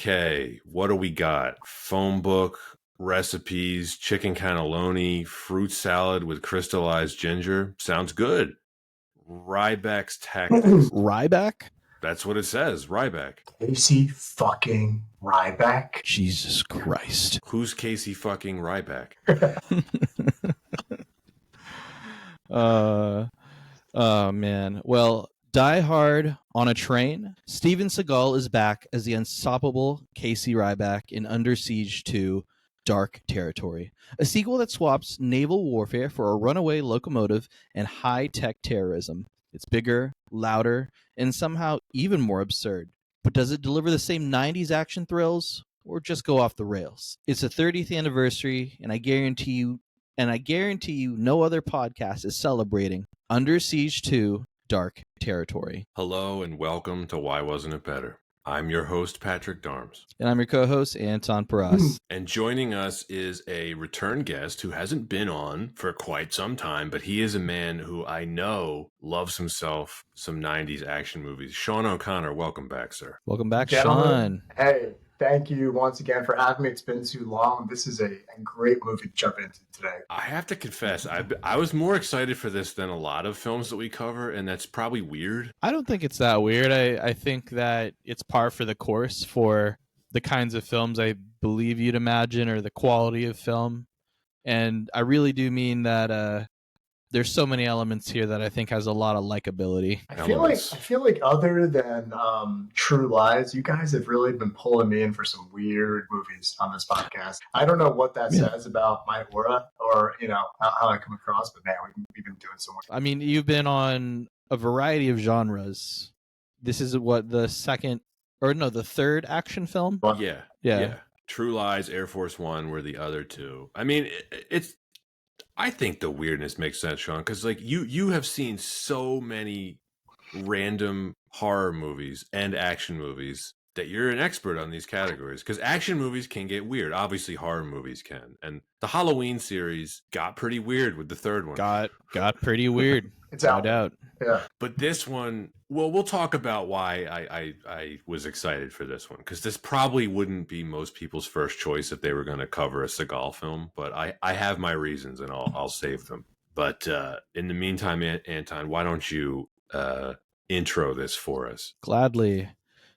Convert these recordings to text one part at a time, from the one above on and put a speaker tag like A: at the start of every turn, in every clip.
A: Okay, what do we got? Phone book, recipes, chicken cannelloni, fruit salad with crystallized ginger. Sounds good. Ryback's tactics.
B: Ryback?
A: That's what it says, Ryback.
C: Casey fucking Ryback.
B: Jesus Christ.
A: Who's Casey fucking Ryback?
B: Oh, man. Well, Die Hard on a Train. Steven Seagal is back as the unstoppable Casey Ryback in Under Siege 2 Dark Territory, a sequel that swaps naval warfare for a runaway locomotive and high-tech terrorism. It's bigger, louder, and somehow even more absurd. But does it deliver the same 90s action thrills, or just go off the rails? It's the 30th anniversary, and I guarantee you no other podcast is celebrating Under Siege 2 Dark Territory.
A: Hello and welcome to Why Wasn't It Better? I'm your host, Patrick Darms.
B: And I'm your co-host, Anton Paras.
A: And joining us is a return guest who hasn't been on for quite some time, but he is a man who I know loves himself some 90s action movies. Sean O'Connor, welcome back, sir.
B: Welcome back,
C: Gentlemen,
B: Sean.
C: hey, thank you once again for having me. It's been too long. This is a great movie to jump into today.
A: I have to confess, I was more excited for this than a lot of films that we cover, and that's probably weird.
D: I don't think it's that weird. I think that it's par for the course for the kinds of films I believe you'd imagine or the quality of film. And I really do mean that there's so many elements here that I think has a lot of likability.
C: I feel like other than True Lies, you guys have really been pulling me in for some weird movies on this podcast. I don't know what that says about my aura or how I come across, but man, we've been doing so much.
D: I mean, you've been on a variety of genres. This is the third action film?
A: Yeah. True Lies, Air Force One were the other two. I mean, I think the weirdness makes sense, Sean, because like you have seen so many random horror movies and action movies that you're an expert on these categories. Because action movies can get weird. Obviously, horror movies can. And the Halloween series got pretty weird with the third one.
D: Got pretty weird.
C: It's
D: no
C: out.
D: doubt.
C: Yeah.
A: But this one, well, we'll talk about why I was excited for this one, because this probably wouldn't be most people's first choice if they were going to cover a Seagal film. But I have my reasons, and I'll save them. But in the meantime, Anton, why don't you intro this for us?
B: Gladly.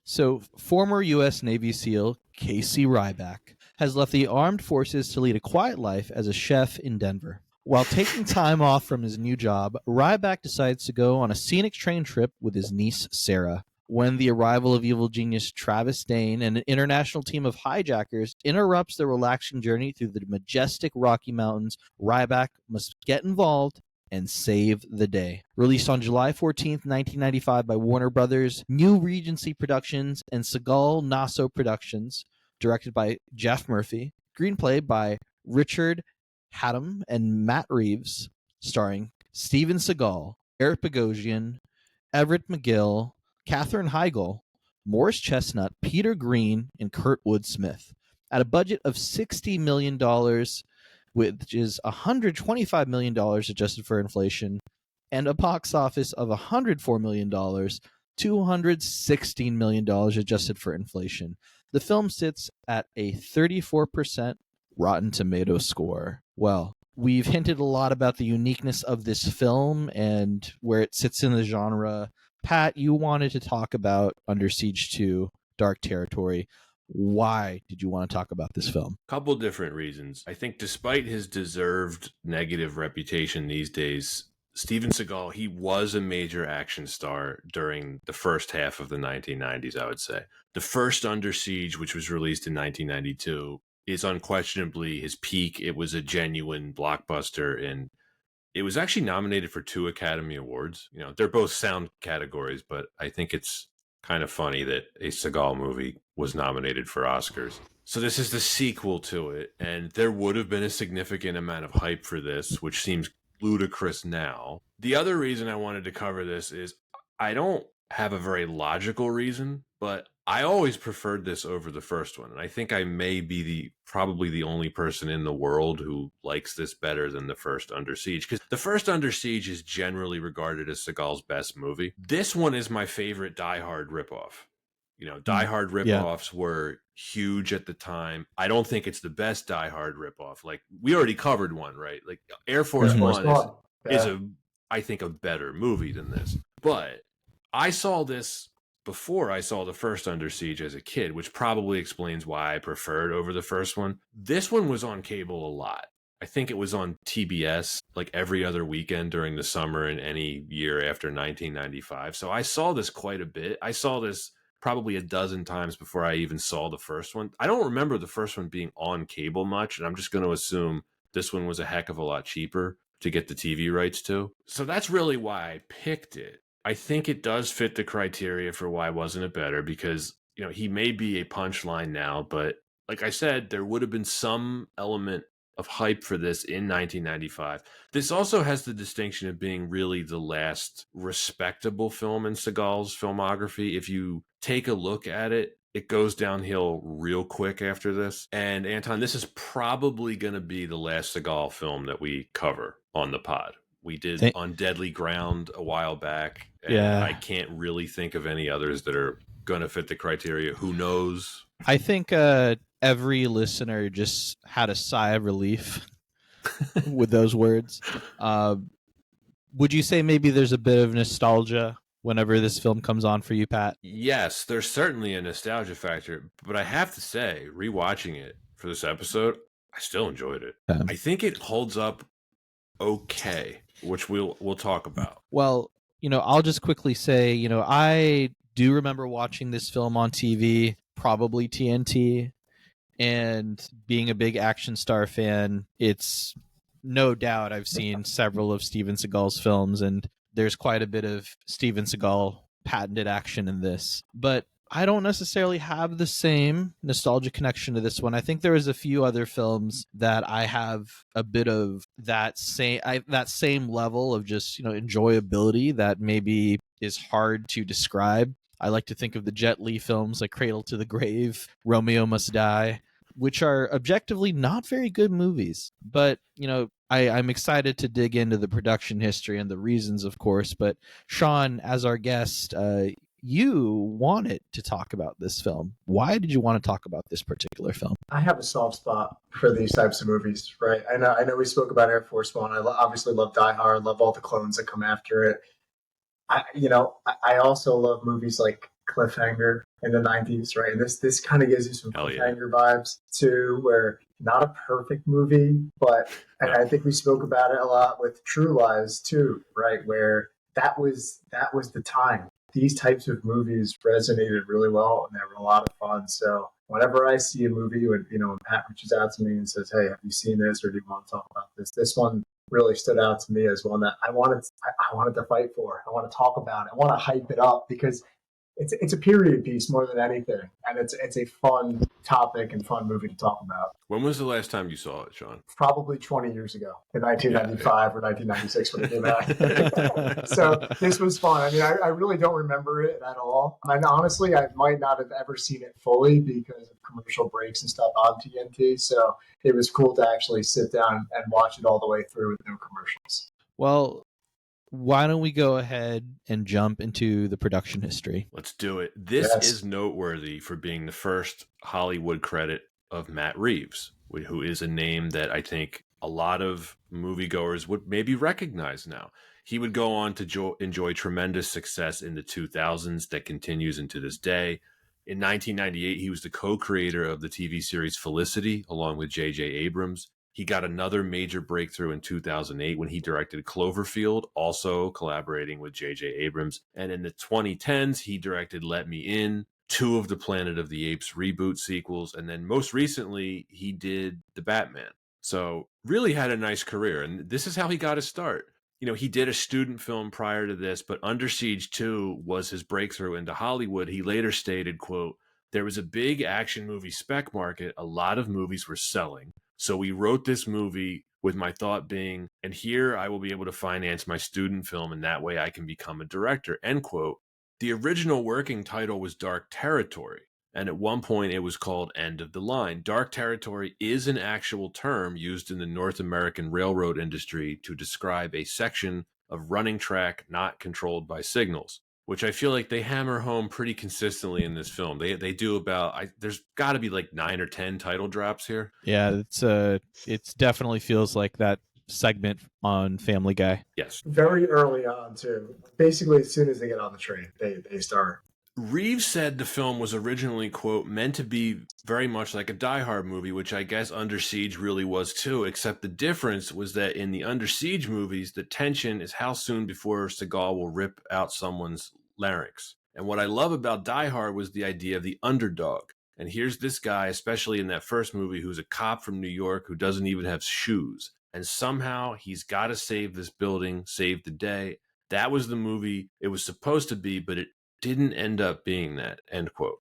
B: So, former U.S. Navy SEAL Casey Ryback has left the armed forces to lead a quiet life as a chef in Denver. While taking time off from his new job, Ryback decides to go on a scenic train trip with his niece, Sarah. When the arrival of evil genius Travis Dane and an international team of hijackers interrupts their relaxing journey through the majestic Rocky Mountains, Ryback must get involved and save the day. Released on July 14th, 1995 by Warner Brothers, New Regency Productions, and Seagal Nasso Productions, directed by Jeff Murphy, screenplay by Richard Hatem and Matt Reeves, starring Steven Seagal, Eric Bogosian, Everett McGill, Katherine Heigl, Morris Chestnut, Peter Green, and Kurtwood Smith. At a budget of $60 million, which is $125 million adjusted for inflation, and a box office of $104 million, $216 million adjusted for inflation. The film sits at a 34% Rotten Tomatoes score. Well, we've hinted a lot about the uniqueness of this film and where it sits in the genre. Pat, you wanted to talk about Under Siege 2, Dark Territory. Why did you want to talk about this film?
A: Couple different reasons. I think despite his deserved negative reputation these days, Steven Seagal, he was a major action star during the first half of the 1990s, I would say. The first Under Siege, which was released in 1992, is unquestionably his peak. It was a genuine blockbuster, and it was actually nominated for 2 Academy Awards. They're both sound categories, but I think it's kind of funny that a Seagal movie was nominated for Oscars. So this is the sequel to it, and there would have been a significant amount of hype for this, which seems ludicrous now. The other reason I wanted to cover this is I don't have a very logical reason, but I always preferred this over the first one. And I think I may be probably the only person in the world who likes this better than the first Under Siege. Because the first Under Siege is generally regarded as Seagal's best movie. This one is my favorite Die Hard ripoff. Die Hard
B: Yeah.
A: ripoffs were huge at the time. I don't think it's the best Die Hard ripoff. Like, we already covered one, right? Like, Air Force
C: Air Force
A: One
C: One.
A: is
C: Yeah.
A: I think, a better movie than this. But I saw this before I saw the first Under Siege as a kid, which probably explains why I preferred over the first one. This one was on cable a lot. I think it was on TBS like every other weekend during the summer in any year after 1995. So I saw this quite a bit. I saw this probably a dozen times before I even saw the first one. I don't remember the first one being on cable much, and I'm just going to assume this one was a heck of a lot cheaper to get the TV rights to. So that's really why I picked it. I think it does fit the criteria for why wasn't it better, because, he may be a punchline now, but like I said, there would have been some element of hype for this in 1995. This also has the distinction of being really the last respectable film in Seagal's filmography. If you take a look at it, it goes downhill real quick after this. And Anton, this is probably going to be the last Seagal film that we cover on the pod. We did On Deadly Ground a while back, and I can't really think of any others that are going to fit the criteria. Who knows?
B: I think every listener just had a sigh of relief with those words. Would you say maybe there's a bit of nostalgia whenever this film comes on for you, Pat?
A: Yes, there's certainly a nostalgia factor, but I have to say, rewatching it for this episode, I still enjoyed it. I think it holds up okay, which we'll talk about.
B: Well, I'll just quickly say, I do remember watching this film on TV, probably TNT, and being a big action star fan, it's no doubt I've seen several of Steven Seagal's films, and there's quite a bit of Steven Seagal patented action in this. But I don't necessarily have the same nostalgia connection to this one. I think there is a few other films that I have a bit of that same level of just, enjoyability that maybe is hard to describe. I like to think of the Jet Li films like Cradle to the Grave, Romeo Must Die, which are objectively not very good movies. But, I'm excited to dig into the production history and the reasons, of course. But Sean, as our guest, you wanted to talk about this film. Why did you want to talk about this particular film?
C: I have a soft spot for these types of movies, right? I know we spoke about Air Force One. I obviously love Die Hard, love all the clones that come after it. I also love movies like Cliffhanger in the 90s, right? And this kind of gives you some Cliffhanger vibes too, where not a perfect movie, but and I think we spoke about it a lot with True Lies too, right? Where that was the time. These types of movies resonated really well, and they were a lot of fun. So whenever I see a movie, when Pat reaches out to me and says, "Hey, have you seen this, or do you want to talk about this?" This one really stood out to me as one that I wanted to fight for. I want to talk about it. I want to hype it up because it's a period piece more than anything, and it's a fun topic and fun movie to talk about.
A: When was the last time you saw it, Sean?
C: Probably 20 years ago, in 1995 or 1996 when it came out. So this was fun. I mean, I really don't remember it at all. And honestly, I might not have ever seen it fully because of commercial breaks and stuff on TNT. So it was cool to actually sit down and watch it all the way through with no commercials.
B: Well, why don't we go ahead and jump into the production history?
A: Let's do it. This is noteworthy for being the first Hollywood credit of Matt Reeves, who is a name that I think a lot of moviegoers would maybe recognize now. He would go on to enjoy tremendous success in the 2000s that continues into this day. In 1998, he was the co-creator of the TV series Felicity, along with J.J. Abrams. He got another major breakthrough in 2008 when he directed Cloverfield, also collaborating with J.J. Abrams. And in the 2010s, he directed Let Me In, two of the Planet of the Apes reboot sequels, and then most recently, he did The Batman. So really had a nice career, and this is how he got his start. He did a student film prior to this, but Under Siege 2 was his breakthrough into Hollywood. He later stated, quote, "There was a big action movie spec market. A lot of movies were selling. So we wrote this movie with my thought being, and here I will be able to finance my student film, and that way I can become a director," end quote. The original working title was Dark Territory, and at one point it was called End of the Line. Dark Territory is an actual term used in the North American railroad industry to describe a section of running track not controlled by signals. which I feel like they hammer home pretty consistently in this film. They do about there's got to be like 9 or 10 title drops here.
D: Yeah, it's definitely feels like that segment on Family Guy.
A: Yes.
C: Very early on, too. Basically, as soon as they get on the train, they start.
A: Reeves said the film was originally, quote, meant to be very much like a Die Hard movie, which I guess Under Siege really was too, except the difference was that in the Under Siege movies, the tension is how soon before Seagal will rip out someone's larynx. And what I love about Die Hard was the idea of the underdog. And here's this guy, especially in that first movie, who's a cop from New York who doesn't even have shoes. And somehow he's got to save this building, save the day. That was the movie it was supposed to be, but it didn't end up being that, end quote.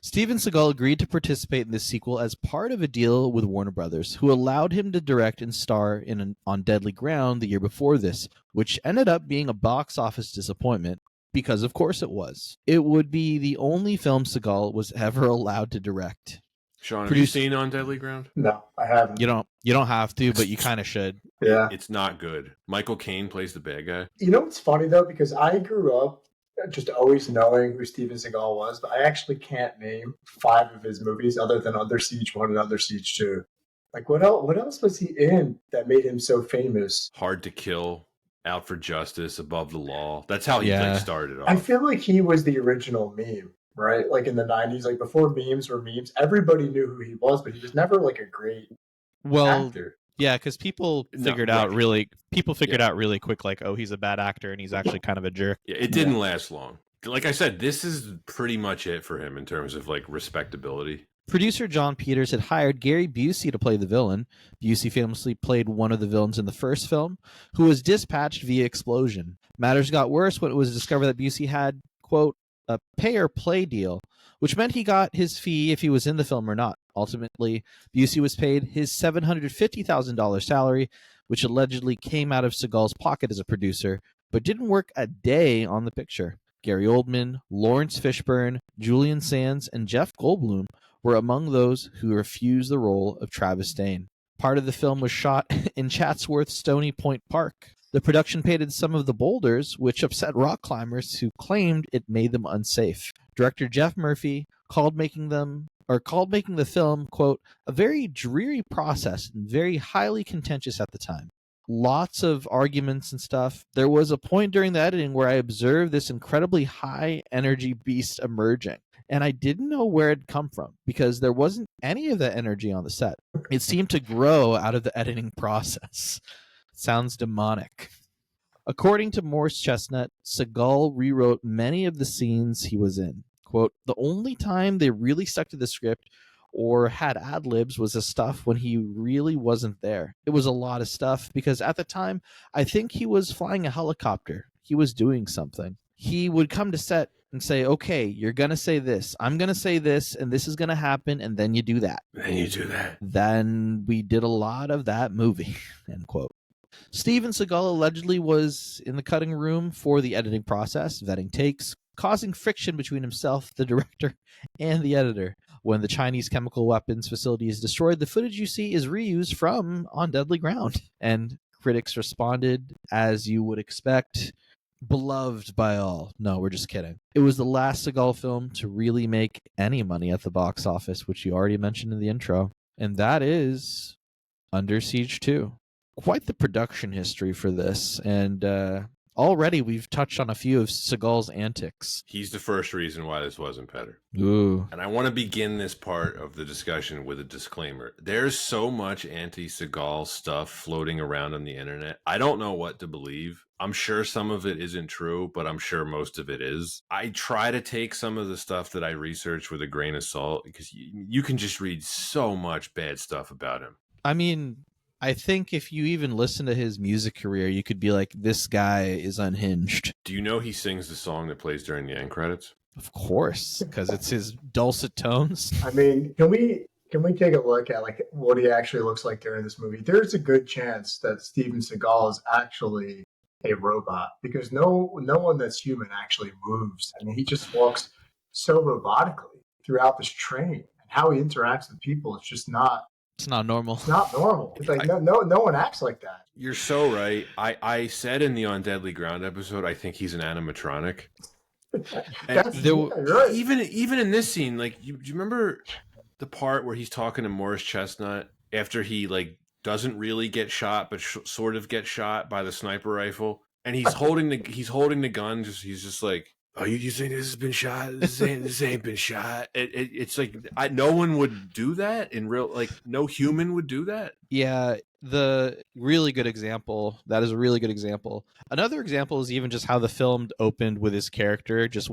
B: Steven Seagal agreed to participate in this sequel as part of a deal with Warner Brothers, who allowed him to direct and star in On Deadly Ground the year before this, which ended up being a box office disappointment, because of course it was. It would be the only film Seagal was ever allowed to direct.
A: Sean, have you seen On Deadly Ground?
C: No, I haven't.
D: You don't have to, but you kind of should.
C: Yeah.
A: It's not good. Michael Caine plays the bad guy.
C: You know what's funny, though? Because I grew up just always knowing who Steven Seagal was, but I actually can't name 5 of his movies other than Under Siege 1 and Under Siege 2. Like, what else was he in that made him so famous?
A: Hard to Kill, Out for Justice, Above the Law. That's how he started off.
C: I feel like he was the original meme, right? Like in the 90s, like before memes were memes, everybody knew who he was, but he was never like a great actor.
D: Yeah, because people figured out really quick, like, oh, he's a bad actor and he's actually kind of a jerk.
A: Yeah, it didn't last long. Like I said, this is pretty much it for him in terms of like respectability.
B: Producer John Peters had hired Gary Busey to play the villain. Busey famously played one of the villains in the first film, who was dispatched via explosion. Matters got worse when it was discovered that Busey had, quote, a pay-or-play deal, which meant he got his fee if he was in the film or not. Ultimately, Busey was paid his $750,000 salary, which allegedly came out of Seagal's pocket as a producer, but didn't work a day on the picture. Gary Oldman, Lawrence Fishburne, Julian Sands, and Jeff Goldblum were among those who refused the role of Travis Dane. Part of the film was shot in Chatsworth Stony Point Park. The production painted some of the boulders, which upset rock climbers who claimed it made them unsafe. Director Jeff Murphy called making the film, quote, a very dreary process and very highly contentious at the time. Lots of arguments and stuff. There was a point during the editing where I observed this incredibly high energy beast emerging, and I didn't know where it'd come from because there wasn't any of that energy on the set. It seemed to grow out of the editing process. Sounds demonic. According to Morse Chestnut, Seagal rewrote many of the scenes he was in. Quote, the only time they really stuck to the script or had ad-libs was the stuff when he really wasn't there. It was a lot of stuff because at the time, I think he was flying a helicopter. He was doing something. He would come to set and say, okay, you're going to say this. I'm going to say this, and this is going to happen, and then you do that.
A: Then you do that.
B: Then we did a lot of that movie, end quote. Steven Seagal allegedly was in the cutting room for the editing process, vetting takes, causing friction between himself, the director, and the editor. When the Chinese chemical weapons facility is destroyed, the footage you see is reused from On Deadly Ground. And critics responded, as you would expect, beloved by all. No, we're just kidding. It was the last Seagal film to really make any money at the box office, which you already mentioned in the intro. And that is Under Siege 2. Quite the production history for this, and already we've touched on a few of Seagal's antics.
A: He's the first reason why this wasn't better.
B: Ooh.
A: And I want to begin this part of the discussion with a disclaimer. There's so much anti-Seagal stuff floating around on the internet. I don't know what to believe. I'm sure some of it isn't true, but I'm sure most of it is. I try to take some of the stuff that I research with a grain of salt because you can just read so much bad stuff about him.
B: I mean, I think if you even listen to his music career, you could be like, this guy is unhinged.
A: Do you know he sings the song that plays during the end credits?
B: Of course, because it's his dulcet tones.
C: I mean, can we take a look at like what he actually looks like during this movie? There's a good chance that Steven Seagal is actually a robot because no one that's human actually moves. I mean, he just walks so robotically throughout this train, and how he interacts with people is just not.
B: It's not normal.
C: It's not normal. It's like no one acts like that.
A: You're so right. I said in the On Deadly Ground episode, I think he's an animatronic. And
C: You're right.
A: even in this scene, like you remember the part where he's talking to Morris Chestnut after he like doesn't really get shot, but sort of gets shot by the sniper rifle, and he's holding the gun. He's just like, "Oh, you think this has been shot? This ain't been shot." It's like no one would do that in real. Like no human would do that.
B: Yeah, the really good example. That is a really good example. Another example is even just how the film opened with his character just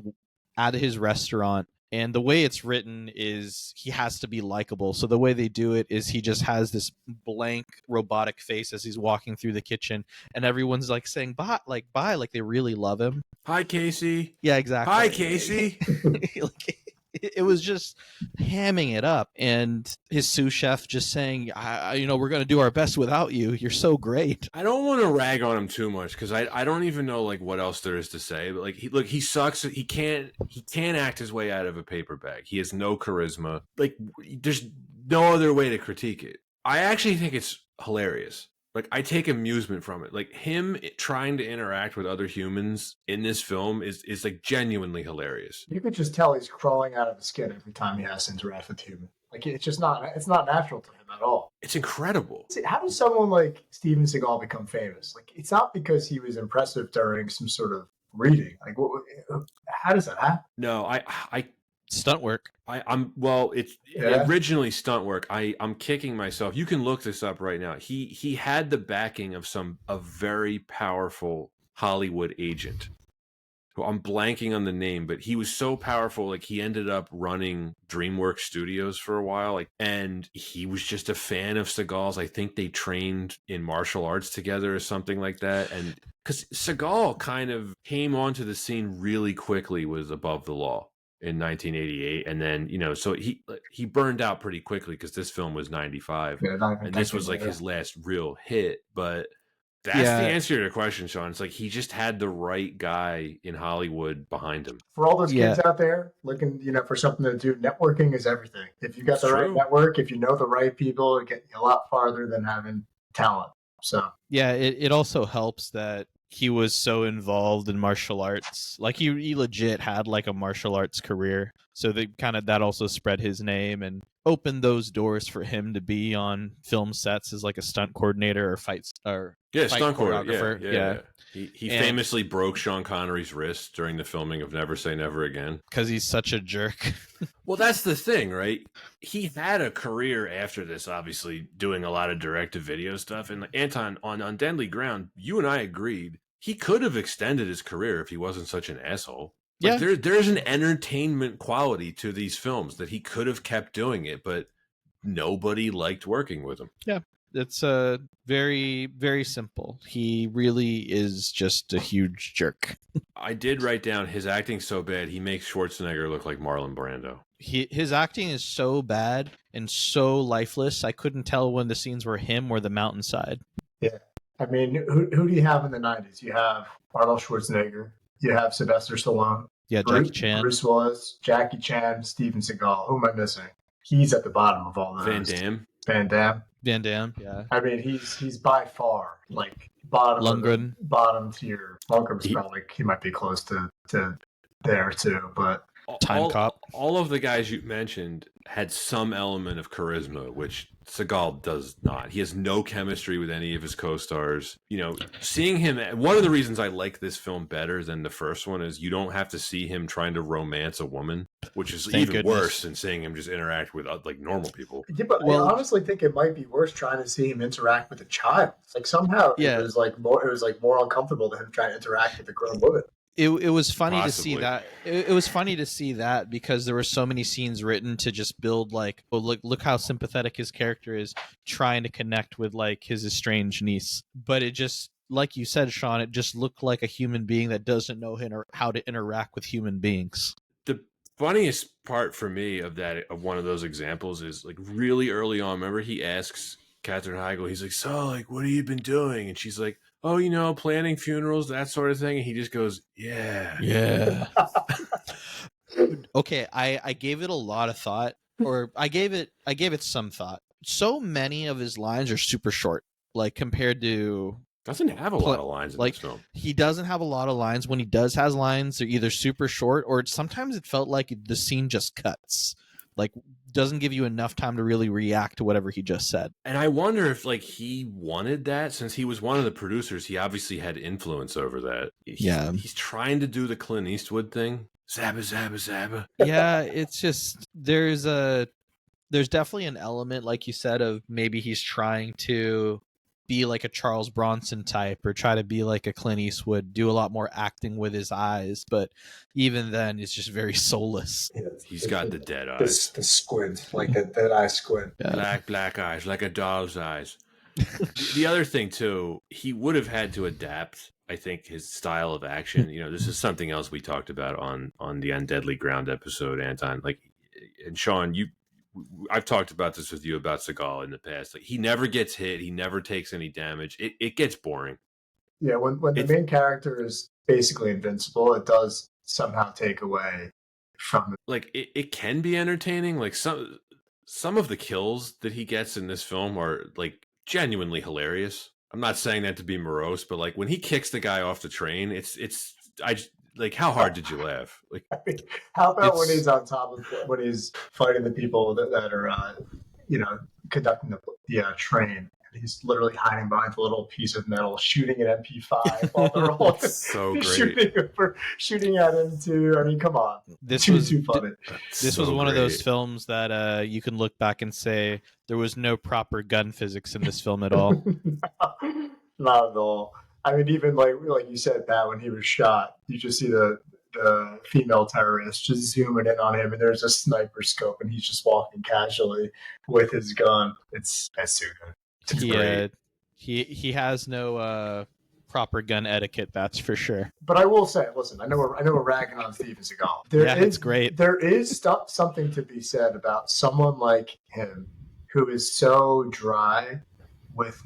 B: at his restaurant. And the way it's written is he has to be likable. So the way they do it is he just has this blank robotic face as he's walking through the kitchen, and everyone's like saying bye, like they really love him.
A: Hi, Casey.
B: Yeah, exactly.
A: Hi, Casey.
B: Like, it was just hamming it up, and his sous chef just saying, we're going to do our best without you. You're so great.
A: I don't want to rag on him too much because I don't even know like what else there is to say. But like he sucks. He can't act his way out of a paper bag. He has no charisma. Like there's no other way to critique it. I actually think it's hilarious. Like I take amusement from it. Like him trying to interact with other humans in this film is like genuinely hilarious.
C: You could just tell he's crawling out of his skin every time he has to interact with human. Like it's not natural to him at all.
A: It's incredible.
C: See, how does someone like Steven Seagal become famous? Like it's not because he was impressive during some sort of reading. Like how does that happen?
A: No, I
B: Stunt work.
A: It's originally stunt work. I'm kicking myself. You can look this up right now. He had the backing of a very powerful Hollywood agent. Well, I'm blanking on the name, but he was so powerful. Like he ended up running DreamWorks Studios for a while. And he was just a fan of Seagal's. I think they trained in martial arts together or something like that. And because Seagal kind of came onto the scene really quickly with Above the Law in 1988, and then so he burned out pretty quickly because this film was 95, and this was like his last real hit. But that's the answer to your question, Sean. It's like he just had the right guy in Hollywood behind him.
C: For all those kids out there looking, for something to do, networking is everything. If you got the right network, if you know the right people, it gets you a lot farther than having talent. So
B: yeah, it also helps that he was so involved in martial arts. Like he legit had like a martial arts career. So that also spread his name and opened those doors for him to be on film sets as like a stunt coordinator or fight
A: stunt
B: choreographer.
A: Yeah. He famously broke Sean Connery's wrist during the filming of Never Say Never Again.
B: Because he's such a jerk.
A: Well, that's the thing, right? He had a career after this, obviously, doing a lot of direct-to-video stuff. And Anton, on Deadly Ground, you and I agreed he could have extended his career if he wasn't such an asshole. Like, there's an entertainment quality to these films that he could have kept doing it, but nobody liked working with him.
B: Yeah, it's very, very simple. He really is just a huge jerk.
A: I did write down his acting so bad, he makes Schwarzenegger look like Marlon Brando.
B: His acting is so bad and so lifeless, I couldn't tell when the scenes were him or the mountainside.
C: Yeah. I mean, who do you have in the 90s? You have Arnold Schwarzenegger. You have Sylvester Stallone.
B: Yeah, Jackie Chan.
C: Bruce Willis, Jackie Chan, Steven Seagal. Who am I missing? He's at the bottom of all those. Van Damme,
B: yeah.
C: I mean, he's by far like bottom tier. Lundgren's probably he might be close to there too, but
B: Cop.
A: All of the guys you mentioned had some element of charisma, which Seagal does not. He has no chemistry with any of his co-stars. Seeing him, one of the reasons I like this film better than the first one is you don't have to see him trying to romance a woman, which is worse than seeing him just interact with like normal people.
C: Yeah, but I honestly think it might be worse trying to see him interact with a child. Like somehow it was more uncomfortable than him trying to interact with a grown woman.
B: It was funny
A: Possibly.
B: to see that. It was funny to see that because there were so many scenes written to just build like, look how sympathetic his character is trying to connect with like his estranged niece. But it just, like you said, Sean, it just looked like a human being that doesn't know how to interact with human beings.
A: The funniest part for me of one of those examples is like really early on. Remember, he asks Katherine Heigl, he's like, "So, like, what have you been doing?" And she's like, "Oh, planning funerals, that sort of thing." And he just goes, "Yeah."
B: Okay, I gave it a lot of thought, or I gave it some thought. So many of his lines are super short, like compared to
A: Doesn't have a lot of lines in
B: like
A: this film.
B: he doesn't have a lot of lines. When he does has lines, they're either super short or sometimes it felt like the scene just cuts. Like doesn't give you enough time to really react to whatever he just said.
A: And I wonder if like he wanted that, since he was one of the producers. He obviously had influence over that. He's trying to do the Clint Eastwood thing. Zabba, zabba, zabba.
B: Yeah, it's just there's definitely an element, like you said, of maybe he's trying to be like a Charles Bronson type or try to be like a Clint Eastwood, do a lot more acting with his eyes, but even then it's just very soulless.
C: Yeah,
A: He's got the dead eyes.
C: The squint, like that eye squint.
B: Yeah.
A: Black eyes, like a doll's eyes. The other thing too, he would have had to adapt, I think, his style of action. You know, this is something else we talked about on the Undeadly Ground episode, Anton. Like, and Sean, I've talked about this with you about Seagal in the past. Like, he never gets hit. He never takes any damage. It gets boring.
C: Yeah, when the main character is basically invincible, it does somehow take away from it.
A: Like, it can be entertaining. Like, some of the kills that he gets in this film are, like, genuinely hilarious. I'm not saying that to be morose, but, like, when he kicks the guy off the train, like, how hard did you laugh? Like,
C: I mean, how about when he's on top of when he's fighting the people that are conducting the train, and he's literally hiding behind a little piece of metal, shooting an MP5 while they're all
A: so great.
C: shooting at him too. I mean, come on,
B: This was
C: too funny.
B: This was one of those films that you can look back and say there was no proper gun physics in this film at all.
C: Not at all. I mean, even like you said, Pat, when he was shot, you just see the female terrorist just zooming in on him, and there's a sniper scope, and he's just walking casually with his gun. That's so good. It's great.
B: He has no proper gun etiquette, that's for sure.
C: But I will say, listen, I know we're ragging on Steven Seagal.
B: It's great.
C: There is something to be said about someone like him who is so dry, with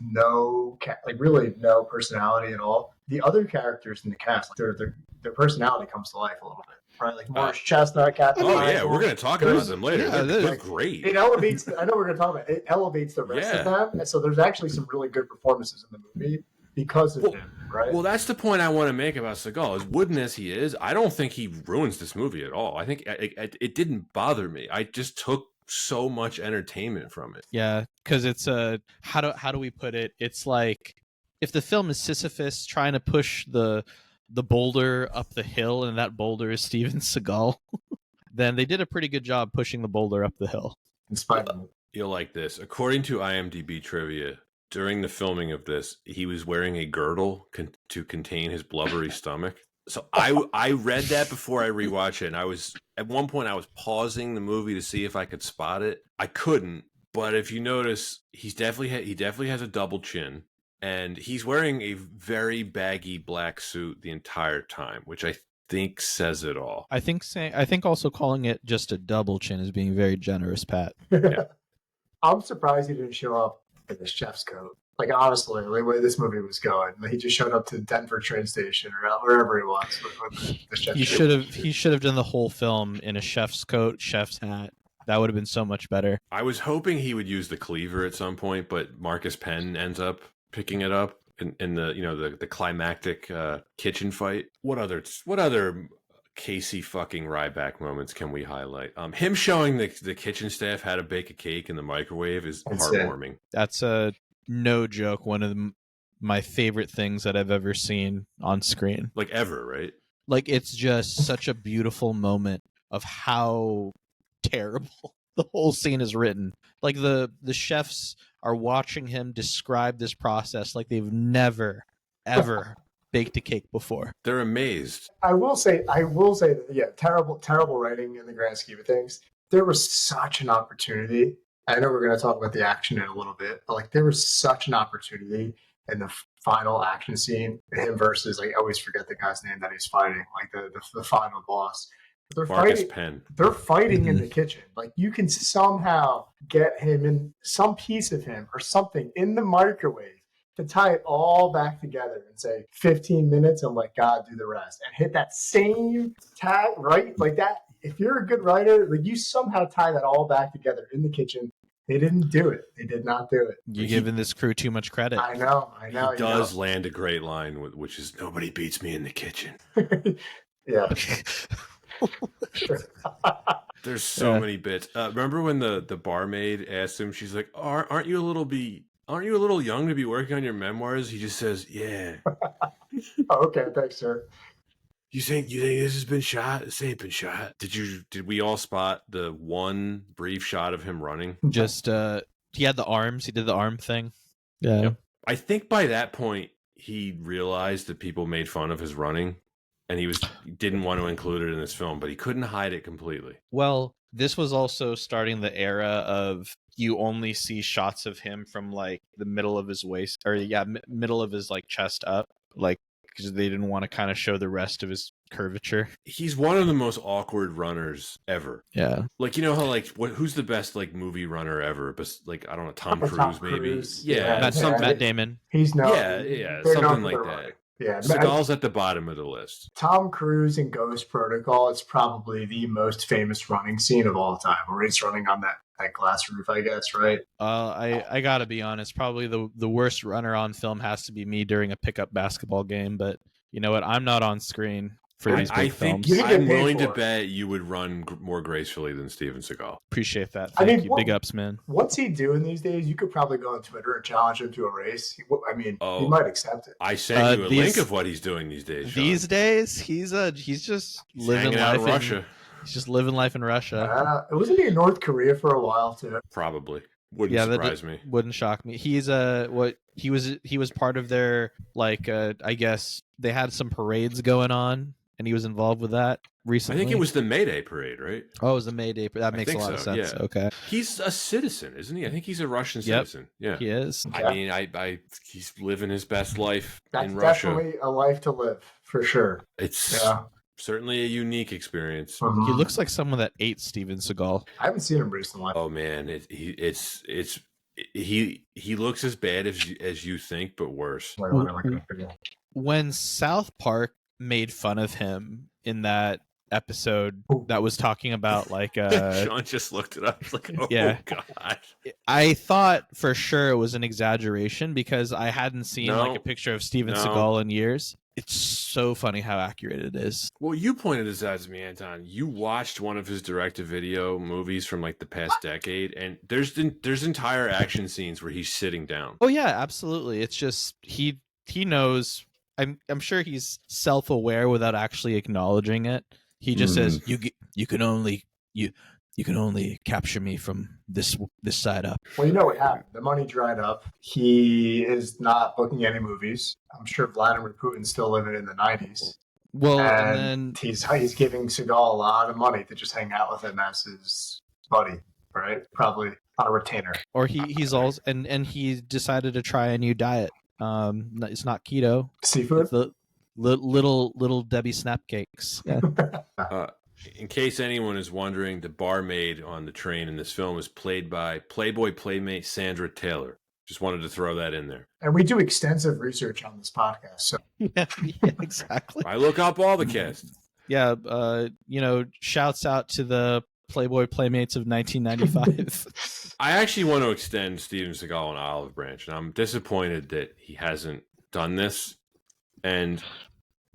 C: really no personality at all. The other characters in the cast, like their personality comes to life a little bit, right? Like Morris Chestnut, Captain.
A: Yeah, we're going to talk about them later.
B: Yeah,
A: they're great.
C: It elevates. I know we're going to talk about it. It elevates the rest of them, and so there's actually some really good performances in the movie because of him, right?
A: Well, that's the point I want to make about Seagal. As wooden as he is, I don't think he ruins this movie at all. I think it didn't bother me. I just took so much entertainment from it.
B: Yeah, because it's how do we put it? It's like if the film is Sisyphus trying to push the boulder up the hill, and that boulder is Steven Seagal, then they did a pretty good job pushing the boulder up the hill.
A: You'll like this. According to IMDb trivia, during the filming of this, he was wearing a girdle to contain his blubbery stomach. So I read that before I rewatched it, and at one point I was pausing the movie to see if I could spot it. I couldn't, but if you notice, he definitely has a double chin, and he's wearing a very baggy black suit the entire time, which I think says it all.
B: I think also calling it just a double chin is being very generous, Pat.
A: Yeah.
C: I'm surprised he didn't show up in the chef's coat. Like, honestly, the way this movie was going, he just showed up to Denver train station or wherever he was with the chef's coat.
B: He should have done the whole film in a chef's coat, chef's hat. That would have been so much better.
A: I was hoping he would use the cleaver at some point, but Marcus Penn ends up picking it up in the climactic kitchen fight. What other Casey fucking Ryback moments can we highlight? Him showing the kitchen staff how to bake a cake in the microwave is heartwarming.
B: That's no joke, one of my favorite things that I've ever seen on screen.
A: Like ever, right?
B: Like, it's just such a beautiful moment of how terrible the whole scene is written. Like, the chefs are watching him describe this process like they've never, ever baked a cake before.
A: They're amazed.
C: I will say that, yeah, terrible writing in the grand scheme of things. There was such an opportunity. I know we're going to talk about the action in a little bit, but like there was such an opportunity in the final action scene, him versus, like, I always forget the guy's name that he's fighting, like the final boss.
A: Marcus Penn.
C: They're fighting in the kitchen. Like, you can somehow get him in some piece of him or something in the microwave to tie it all back together and say 15 minutes and let God do the rest, and hit that same tag, right? Like that. If you're a good writer, like, you somehow tie that all back together in the kitchen They didn't do it. They did not do it.
D: You're giving this crew too much credit.
C: I know.
A: He does land a great line, which is "Nobody beats me in the kitchen."
C: Yeah. Sure.
A: There's so many bits. Remember when the barmaid asked him? She's like, "Aren't you a little young to be working on your memoirs?" He just says, "Yeah."
C: Okay, thanks, sir.
A: You think this has been shot? This ain't been shot. Did we all spot the one brief shot of him running?
D: Just he had the arms. He did the arm thing.
B: Yeah.
A: Yep. I think by that point he realized that people made fun of his running, and he didn't want to include it in this film, but he couldn't hide it completely.
D: Well, this was also starting the era of you only see shots of him from like the middle of his waist, or middle of his like chest up, like because they didn't want to kind of show the rest of his curvature.
A: He's one of the most awkward runners ever.
B: Yeah.
A: Like, you know how like who's the best like movie runner ever? But like, I don't know, Tom Cruise maybe.
C: Cruise.
A: Yeah,
D: Matt Damon.
C: He's known.
A: Yeah,
C: they're
A: something
C: known
A: like
C: for
A: that.
C: running. Yeah,
A: Seagal's at the bottom of the list.
C: Tom Cruise in Ghost Protocol is probably the most famous running scene of all time, where he's running on that glass roof, I guess, right?
D: I gotta be honest. Probably the worst runner on film has to be me during a pickup basketball game. But you know what? I'm not on screen for these big films.
A: I'm willing to bet you would run more gracefully than Steven Seagal.
D: Appreciate that. Thank you. Big ups, man.
C: What's he doing these days? You could probably go on Twitter and challenge him to a race. I mean, he might accept it.
A: I sent you a link of what he's doing these days. Sean.
D: These days, he's just living life
A: in Russia.
D: He's just living life in Russia.
C: Wasn't he in North Korea for a while too?
A: Probably. Wouldn't surprise me.
D: Wouldn't shock me. He's he was part of their like I guess they had some parades going on, and he was involved with that recently.
A: I think it was the May Day parade, right?
D: Oh, it was the May Day. That makes a lot of sense.
A: Yeah.
D: Okay.
A: He's a citizen, isn't he? I think he's a Russian citizen. Yeah,
D: he is.
A: I mean, he's living his best life
C: That's
A: in Russia.
C: Definitely a life to live for sure.
A: It's certainly a unique experience.
C: Mm-hmm.
D: He looks like someone that ate Steven Seagal.
C: I haven't seen him recently.
A: Oh man, he looks as bad as you think, but worse.
D: When South Park made fun of him in that episode that was talking about like
A: Sean just looked it up. Like, oh
D: yeah.
A: God.
D: I thought for sure it was an exaggeration because I hadn't seen like a picture of Steven Seagal in years. It's so funny how accurate it is.
A: Well, you pointed this out to me, Anton. You watched one of his direct-to-video movies from like the past decade, and there's entire action scenes where he's sitting down.
D: Oh yeah, absolutely. It's just he knows. I'm sure he's self-aware without actually acknowledging it. He just says, "You can only capture me from this side up."
C: Well, you know what happened. The money dried up. He is not booking any movies. I'm sure Vladimir Putin's still living in the 90s.
D: Well, and
C: then
D: then
C: he's giving Seagal a lot of money to just hang out with him as his buddy, right? Probably on a retainer.
D: Or he's also and he decided to try a new diet. It's not keto.
C: Seafood.
D: It's the little Debbie snap cakes. Yeah.
A: In case anyone is wondering, the barmaid on the train in this film is played by Playboy playmate Sandra Taylor. Just wanted to throw that in there.
C: And we do extensive research on this podcast. So
D: yeah, exactly.
A: I look up all the cast.
D: Yeah, shouts out to the Playboy playmates of 1995.
A: I actually want to extend Steven Seagal an olive branch, and I'm disappointed that he hasn't done this. And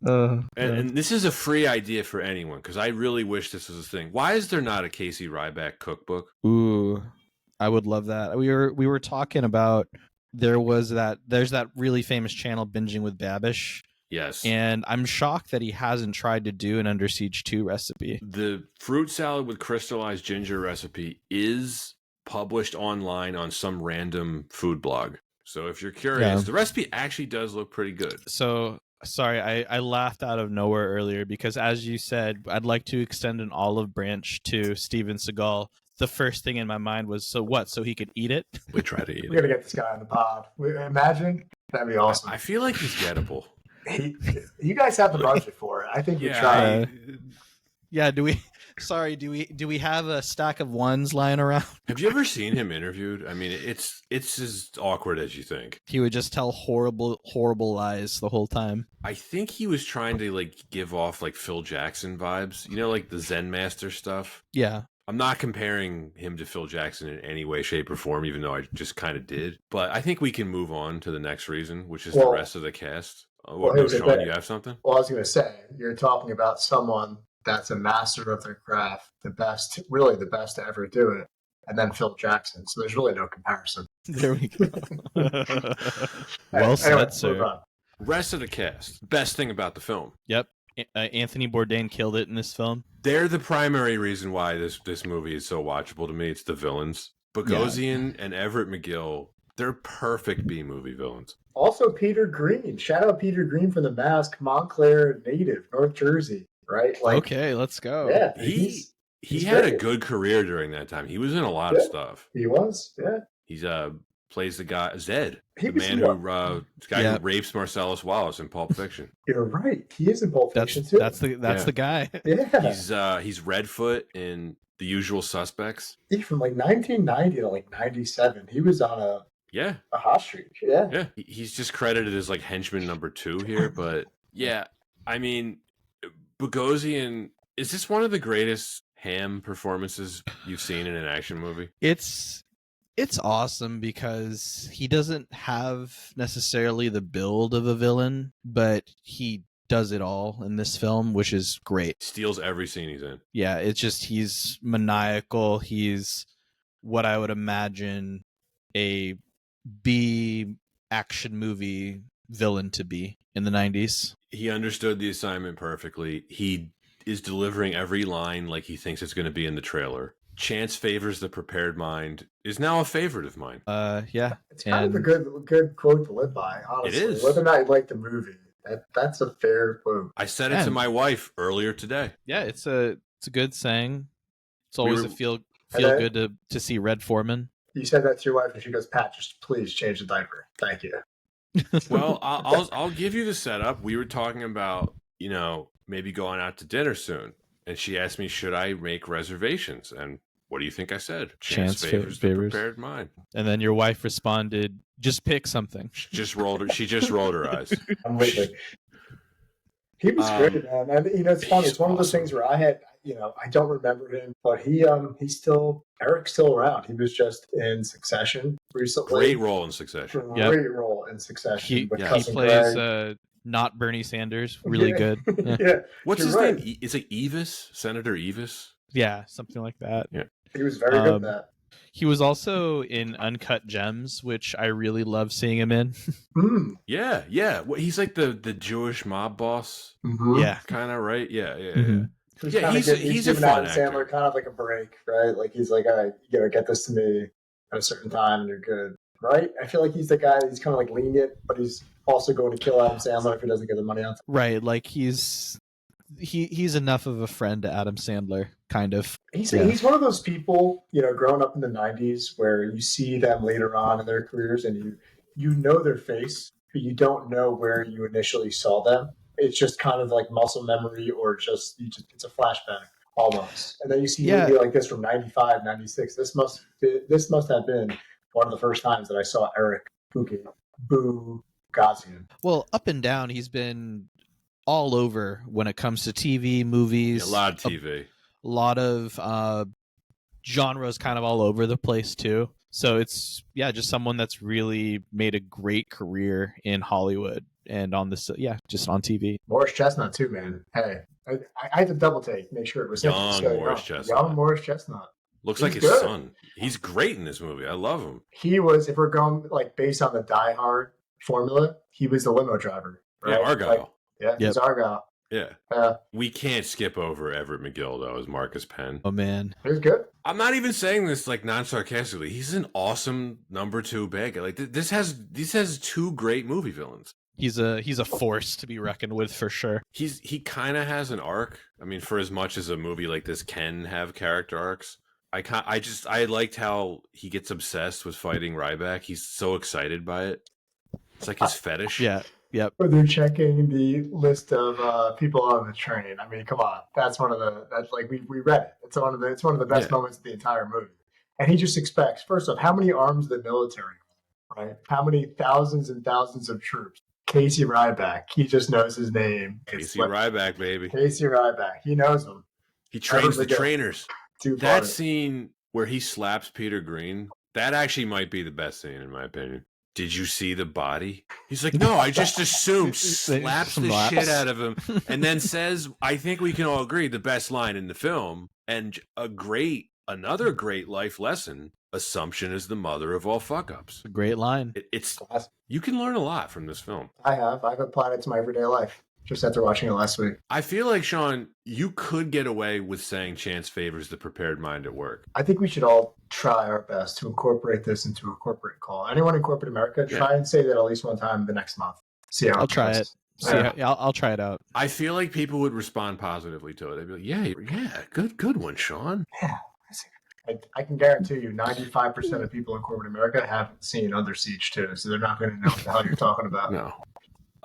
A: this is a free idea for anyone, because I really wish this was a thing. Why is there not a Casey Ryback cookbook?
D: Ooh, I would love that. We were talking about there's that really famous channel, Binging with Babish.
A: Yes.
D: And I'm shocked that he hasn't tried to do an Under Siege 2 recipe.
A: The fruit salad with crystallized ginger recipe is published online on some random food blog. So if you're curious, the recipe actually does look pretty good.
D: So, sorry, I laughed out of nowhere earlier because, as you said, I'd like to extend an olive branch to Steven Seagal. The first thing in my mind was, so what? So he could eat it?
A: We try to eat it.
C: We're going to get this guy on the pod. Imagine. That'd be awesome.
A: I feel like he's gettable.
C: You guys have the budget for it. I think you try.
D: Do we have a stack of ones lying around?
A: Have you ever seen him interviewed? I mean, it's as awkward as you think.
D: He would just tell horrible lies the whole time.
A: I think he was trying to like give off like Phil Jackson vibes, like the Zen Master stuff.
D: Yeah.
A: I'm not comparing him to Phil Jackson in any way, shape, or form, even though I just kind of did. But I think we can move on to the next reason, which is the rest of the cast.
C: Well,
A: No,
C: here's the
A: Sean,
C: thing.
A: you have something?
C: Well, I was going to say, you're talking about someone that's a master of their craft, the best, really the best to ever do it, and then Phil Jackson. So there's really no comparison.
B: There we go.
C: Anyway,
B: said,
C: move
B: sir.
C: on.
A: Rest of the cast. Best thing about the film.
B: Yep. Anthony Bourdain killed it in this film.
A: They're the primary reason why this movie is so watchable to me. It's the villains. Bogosian and Everett McGill, they're perfect B-movie villains.
C: Also, Peter Green. Shout out Peter Green from The Mask, Montclair native, North Jersey, right? Like,
B: Okay, let's go.
C: yeah,
A: He had a good career during that time. He was in a lot of stuff.
C: He was, yeah.
A: He's plays the guy Zed,
C: He
A: the
C: was
A: man who who rapes Marcellus Wallace in Pulp Fiction.
C: You're right. He is in Pulp Fiction too.
B: That's the guy.
C: Yeah.
A: He's Redfoot in The Usual Suspects.
C: From like 1990 to like 97, he was on a hot streak. Yeah.
A: Yeah. He's just credited as like henchman number 2 here, but yeah, I mean, Bogosian, is this one of the greatest ham performances you've seen in an action movie?
B: It's awesome because he doesn't have necessarily the build of a villain, but he does it all in this film, which is great.
A: Steals every scene he's in.
B: Yeah, it's just he's maniacal. He's what I would imagine a B action movie villain to be in the 90s.
A: He understood the assignment perfectly. He is delivering every line like he thinks it's going to be in the trailer. Chance favors the prepared mind is now a favorite of mine.
B: Yeah.
C: It's kind of a good quote to live by, honestly.
A: It is.
C: Whether or not you like the movie, that's a fair quote.
A: I said it to my wife earlier today.
B: Yeah, it's a good saying. It's always a feel good to see Red Foreman.
C: You said that to your wife, and she goes, "Pat, just please change the diaper. Thank you."
A: Well, I'll give you the setup. We were talking about, maybe going out to dinner soon. And she asked me, should I make reservations? And what do you think I said? Chance favors the prepared mind.
B: And then your wife responded, just pick something.
A: She just rolled her eyes.
C: I'm waiting. He was great, man. And, it's funny. It's one of those things where I had, I don't remember him, but Eric's still around. He was just in Succession recently.
A: Great role in Succession.
C: Great role in Succession.
B: He plays not Bernie Sanders. Really good.
C: Yeah.
A: What's his name? Is it Evis? Senator Evis?
B: Yeah, something like that.
A: Yeah.
C: He was very good at that.
B: He was also in Uncut Gems, which I really love seeing him in.
A: Yeah, yeah. Well, he's like the Jewish mob boss.
B: Mm-hmm. Yeah.
A: Kind of, right? Yeah.
C: Mm-hmm. He's a fun actor. Sandler kind of like a break, right? Like he's like, all right, you gotta get this to me at a certain time and you're good. Right? I feel like he's the guy, he's kind of like lenient, but he's also going to kill Adam Sandler if he doesn't get the money on time.
B: Right, like he's enough of a friend to Adam Sandler, kind of.
C: He's one of those people, growing up in the 90s where you see them later on in their careers and you know their face, but you don't know where you initially saw them. It's just kind of like muscle memory or just it's a flashback almost. And then you see a movie like this from 95, 96. This must have been one of the first times that I saw Eric Bogosian.
B: Well, up and down, he's been all over when it comes to TV, movies.
A: A lot of TV.
B: A lot of genres kind of all over the place, too. So it's, just someone that's really made a great career in Hollywood and on this, just on TV.
C: Morris Chestnut, too, man. Hey, I had to double take, make sure it was
A: young Morris Chestnut.
C: Young Morris Chestnut.
A: Looks like his son. He's great in this movie. I love him.
C: He was, if we're going like based on the Die Hard formula, he was the limo driver. Right?
A: Yeah, Argyle.
C: He was Argyle.
A: Yeah. We can't skip over Everett McGill, though, as Marcus Penn.
B: Oh, man.
C: He was good.
A: I'm not even saying this like non-sarcastically. He's an awesome number 2 bad guy. Like this has 2 great movie villains.
B: He's a force to be reckoned with for sure.
A: He kind of has an arc. I mean, for as much as a movie like this can have character arcs, I liked how he gets obsessed with fighting Ryback. He's so excited by it. It's like his fetish.
B: Yeah. Yep.
C: Or they're checking the list of people on the train. I mean, come on. That's we read it. It's one of the best moments of the entire movie. And he just expects, first off, how many arms the military, right? How many thousands and thousands of troops? Casey Ryback. He just knows his name.
A: Casey Ryback, baby.
C: Casey Ryback. He knows him.
A: He trains the trainers.
C: Too
A: That
C: funny.
A: scene where he slaps Peter Green, that actually might be the best scene in my opinion. Did you see the body? He's like, no, I just assumed. Slaps the shit out of him, and then says, I think we can all agree, the best line in the film, and another great life lesson: assumption is the mother of all fuck ups.
B: Great line.
A: It's you can learn a lot from this film.
C: I've applied it to my everyday life just after watching it last week.
A: I feel like, Sean, you could get away with saying chance favors the prepared mind at work.
C: I think we should all try our best to incorporate this into a corporate call. Anyone in corporate America, try and say that at least one time the next month. See how
B: I'll try it.
C: Yeah.
B: I'll try it out.
A: I feel like people would respond positively to it. They'd be like, yeah, good one, Sean.
C: Yeah. I can guarantee you 95% of people in corporate America haven't seen Under Siege 2, so they're not going to know what the hell you're talking about.
A: No.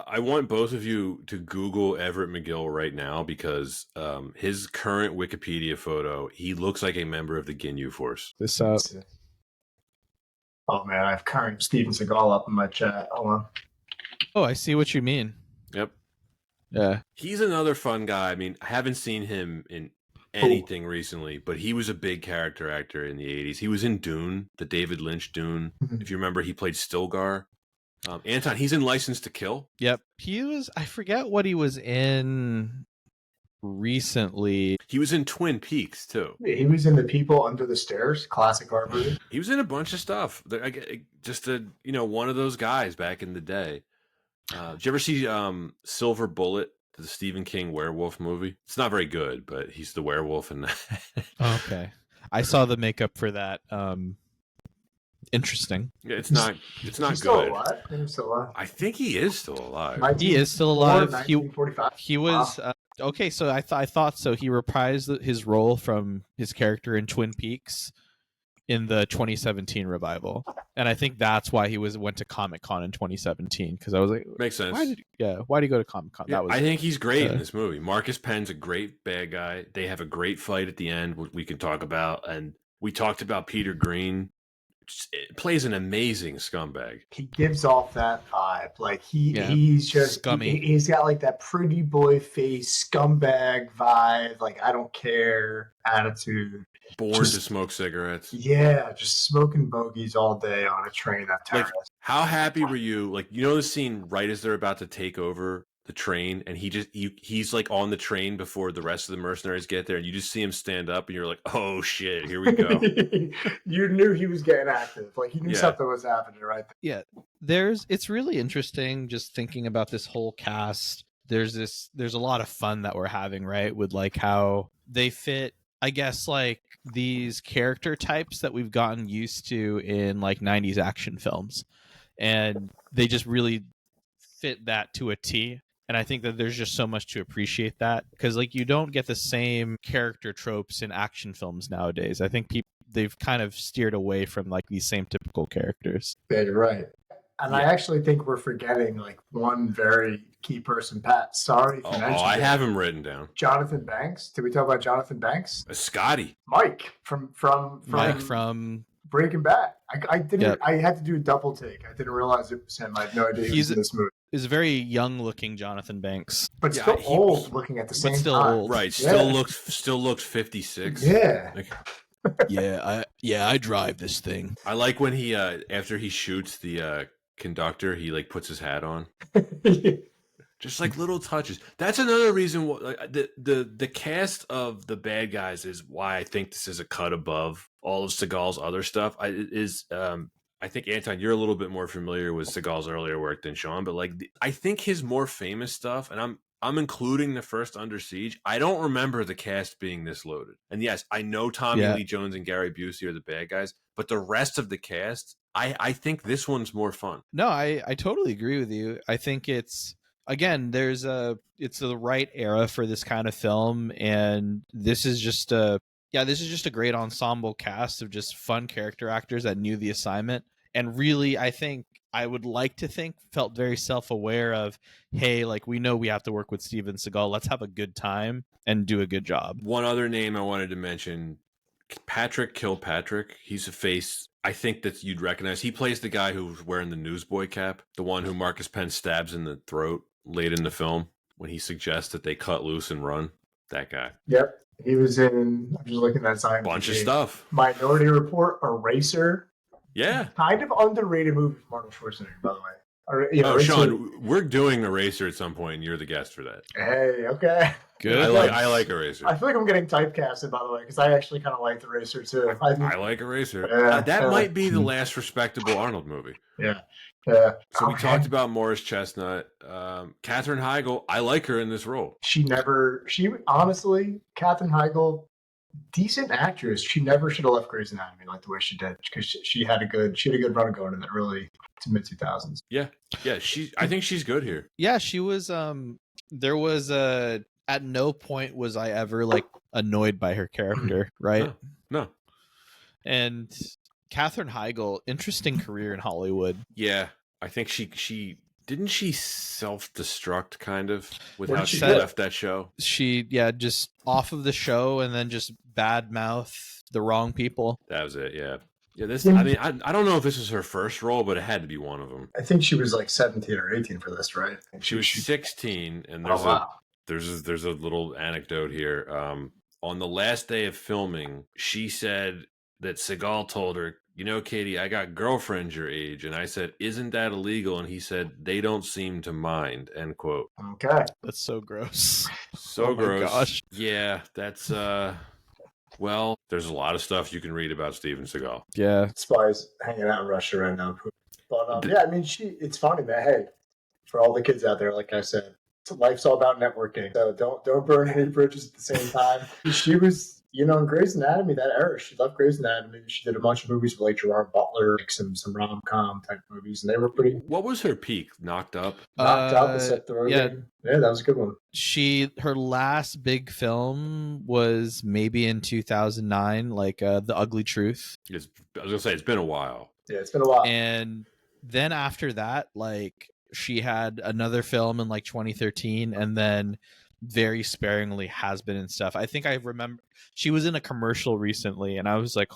A: I want both of you to Google Everett McGill right now because his current Wikipedia photo, he looks like a member of the Ginyu Force.
B: This up.
C: Oh man, I have current Steven Seagal up in my chat. Hold on.
B: Oh, I see what you mean.
A: Yep.
B: Yeah.
A: He's another fun guy. I mean, I haven't seen him in anything recently, but he was a big character actor in the 80s. He was in Dune, the David Lynch Dune. If you remember, he played Stilgar. Anton, he's in License to Kill.
B: Yep. He was, I forget what he was in recently.
A: He was in Twin Peaks, too.
C: He was in The People Under the Stairs, classic horror movie.
A: He was in a bunch of stuff. Just one of those guys back in the day. Did you ever see Silver Bullet, the Stephen King werewolf movie? It's not very good, but he's the werewolf in that.
B: Okay. I saw the makeup for that. Interesting.
A: Yeah, it's not
C: He's
A: good.
C: still alive? He's still alive.
A: I think he is still alive.
B: He is still alive.
C: 1945.
B: He was okay. So I thought so. He reprised his role from his character in Twin Peaks in the 2017 revival, and I think that's why he went to Comic-Con in 2017. Because I was like,
A: makes sense.
B: Why did he go to Comic-Con?
A: Yeah, I think he's great in this movie. Marcus Penn's a great bad guy. They have a great fight at the end, which we can talk about, and we talked about Peter Green. It plays an amazing scumbag.
C: He gives off that vibe. Like he's just
B: scummy.
C: He's got like that pretty boy face, scumbag vibe. Like I don't care attitude.
A: Born to smoke cigarettes.
C: Yeah, just smoking bogeys all day on a train at terrorist.
A: Like, how happy were you? Like, you know the scene right as they're about to take over the train, and he's like on the train before the rest of the mercenaries get there, and you just see him stand up, and you're like, oh shit, here we go.
C: You knew he was getting active. Like you knew something was happening right there.
B: Yeah, it's really interesting just thinking about this whole cast. There's a lot of fun that we're having, right, with like how they fit, I guess, like these character types that we've gotten used to in like 90s action films, and they just really fit that to a T. And I think that there's just so much to appreciate that, because like you don't get the same character tropes in action films nowadays. I think they've kind of steered away from like these same typical characters.
C: Yeah, you're right. And I actually think we're forgetting like one very key person. Pat, sorry if you mentioned
A: I
C: it.
A: have him written down.
C: Jonathan Banks. Did we talk about Jonathan Banks?
A: Scotty.
C: Mike from Breaking Bad. I didn't.
B: Yep.
C: I had to do a double take. I didn't realize it was him. I had no idea he was in this movie.
B: Is a very young looking Jonathan Banks,
C: But still old looking at the same
B: still
C: time.
B: old.
A: Right. Still looks 56.
C: Yeah.
A: Like,
B: I drive this thing.
A: I like when he after he shoots the conductor, he like puts his hat on. Just like little touches. That's another reason why the cast of the bad guys is why I think this is a cut above all of Seagal's other stuff. I think, Anton, you're a little bit more familiar with Seagal's earlier work than Sean, but like I think his more famous stuff, and I'm including the first Under Siege. I don't remember the cast being this loaded. And yes, I know Tommy Lee Jones and Gary Busey are the bad guys, but the rest of the cast, I think this one's more fun.
B: No, I totally agree with you. I think it's the right era for this kind of film, and this is just a great ensemble cast of just fun character actors that knew the assignment, and really, I think I would like to think felt very self-aware of, hey, like we know we have to work with Steven Seagal. Let's have a good time and do a good job.
A: One other name I wanted to mention, Patrick Kilpatrick. He's a face I think that you'd recognize. He plays the guy who's wearing the newsboy cap, the one who Marcus Penn stabs in the throat late in the film when he suggests that they cut loose and run. That guy.
C: Yep. He was in, I'm just looking at IMDb.
A: Bunch of stuff.
C: Minority Report, Eraser.
A: Yeah.
C: Kind of underrated movie from Arnold Schwarzenegger, by the way. Or, you know,
A: Oh,
C: Eraser-
A: Sean, we're doing Eraser at some point, and you're the guest for that.
C: Hey, okay.
D: Good.
A: I like Eraser.
C: I feel like I'm getting typecasted, by the way, because I actually kind of like Eraser too.
A: I like Eraser.
C: Yeah,
A: That might be the last respectable Arnold movie.
C: Yeah.
A: So we talked about Morris Chestnut. Katherine Heigl, I like her in this role.
C: Honestly, Katherine Heigl, decent actress. She never should have left Grey's Anatomy like the way she did, because she had a good run going in that early to mid 2000s.
A: Yeah. I think she's good here.
B: Yeah, she was. There was at no point was I ever like annoyed by her character, right?
A: No.
B: And Katherine Heigl, interesting career in Hollywood.
A: Yeah, I think she didn't she self-destruct kind of with
C: What
A: how
C: did
A: she
C: she do?
A: left that show.
B: She just off of the show and then just bad mouth the wrong people.
A: That was it. Yeah.
C: Yeah.
A: I mean, I don't know if this was her first role, but it had to be one of them.
C: I think she was like 17 or 18 for this, right?
A: She was 16, and there's a little anecdote here. On the last day of filming, she said that Seagal told her, "You know, Katie, I got girlfriends your age," and I said, "Isn't that illegal?" And he said, "They don't seem to mind." End quote.
C: Okay.
B: That's so gross.
A: So
B: Oh my
A: gross.
B: gosh.
A: Yeah, that's well, there's a lot of stuff you can read about Steven Seagal.
B: Yeah.
C: Spies hanging out in Russia right now. But yeah, I mean, it's funny, man. Hey, for all the kids out there, like I said, life's all about networking. So don't burn any bridges at the same time. She was, in Grey's Anatomy, that era. She loved Grey's Anatomy. She did a bunch of movies with like Gerard Butler, like some rom-com type movies, and they were pretty
A: What was her peak? Knocked Up?
C: knocked up. And Seth Rogen. Yeah, that was a good one.
B: Her last big film was maybe in 2009, like The Ugly Truth.
A: I was gonna say it's been a while.
C: Yeah, it's been a while.
B: And then after that, like she had another film in like 2013, and then very sparingly has been in stuff. I think I remember she was in a commercial recently, and I was like,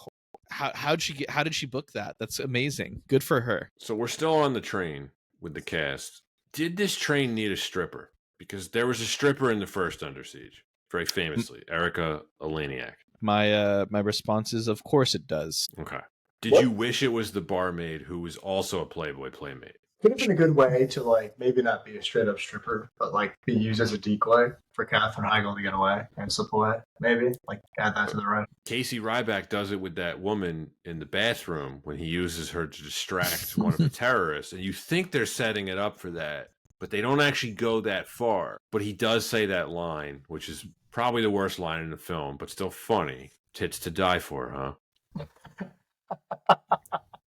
B: how did she book that? That's amazing. Good for her.
A: So we're still on the train with the cast. Did this train need a stripper? Because there was a stripper in the first Under Siege, very famously, Erica Eleniak.
B: My response is, of course it does.
A: Okay. Did you wish it was the barmaid who was also a Playboy playmate?
C: Could have been a good way to like maybe not be a straight up stripper, but like be used as a decoy for Katherine Heigl to get away and slip away. Maybe like add that to the right.
A: Casey Ryback does it with that woman in the bathroom when he uses her to distract one of the terrorists, and you think they're setting it up for that, but they don't actually go that far. But he does say that line, which is probably the worst line in the film, but still funny. Tits to die for, huh?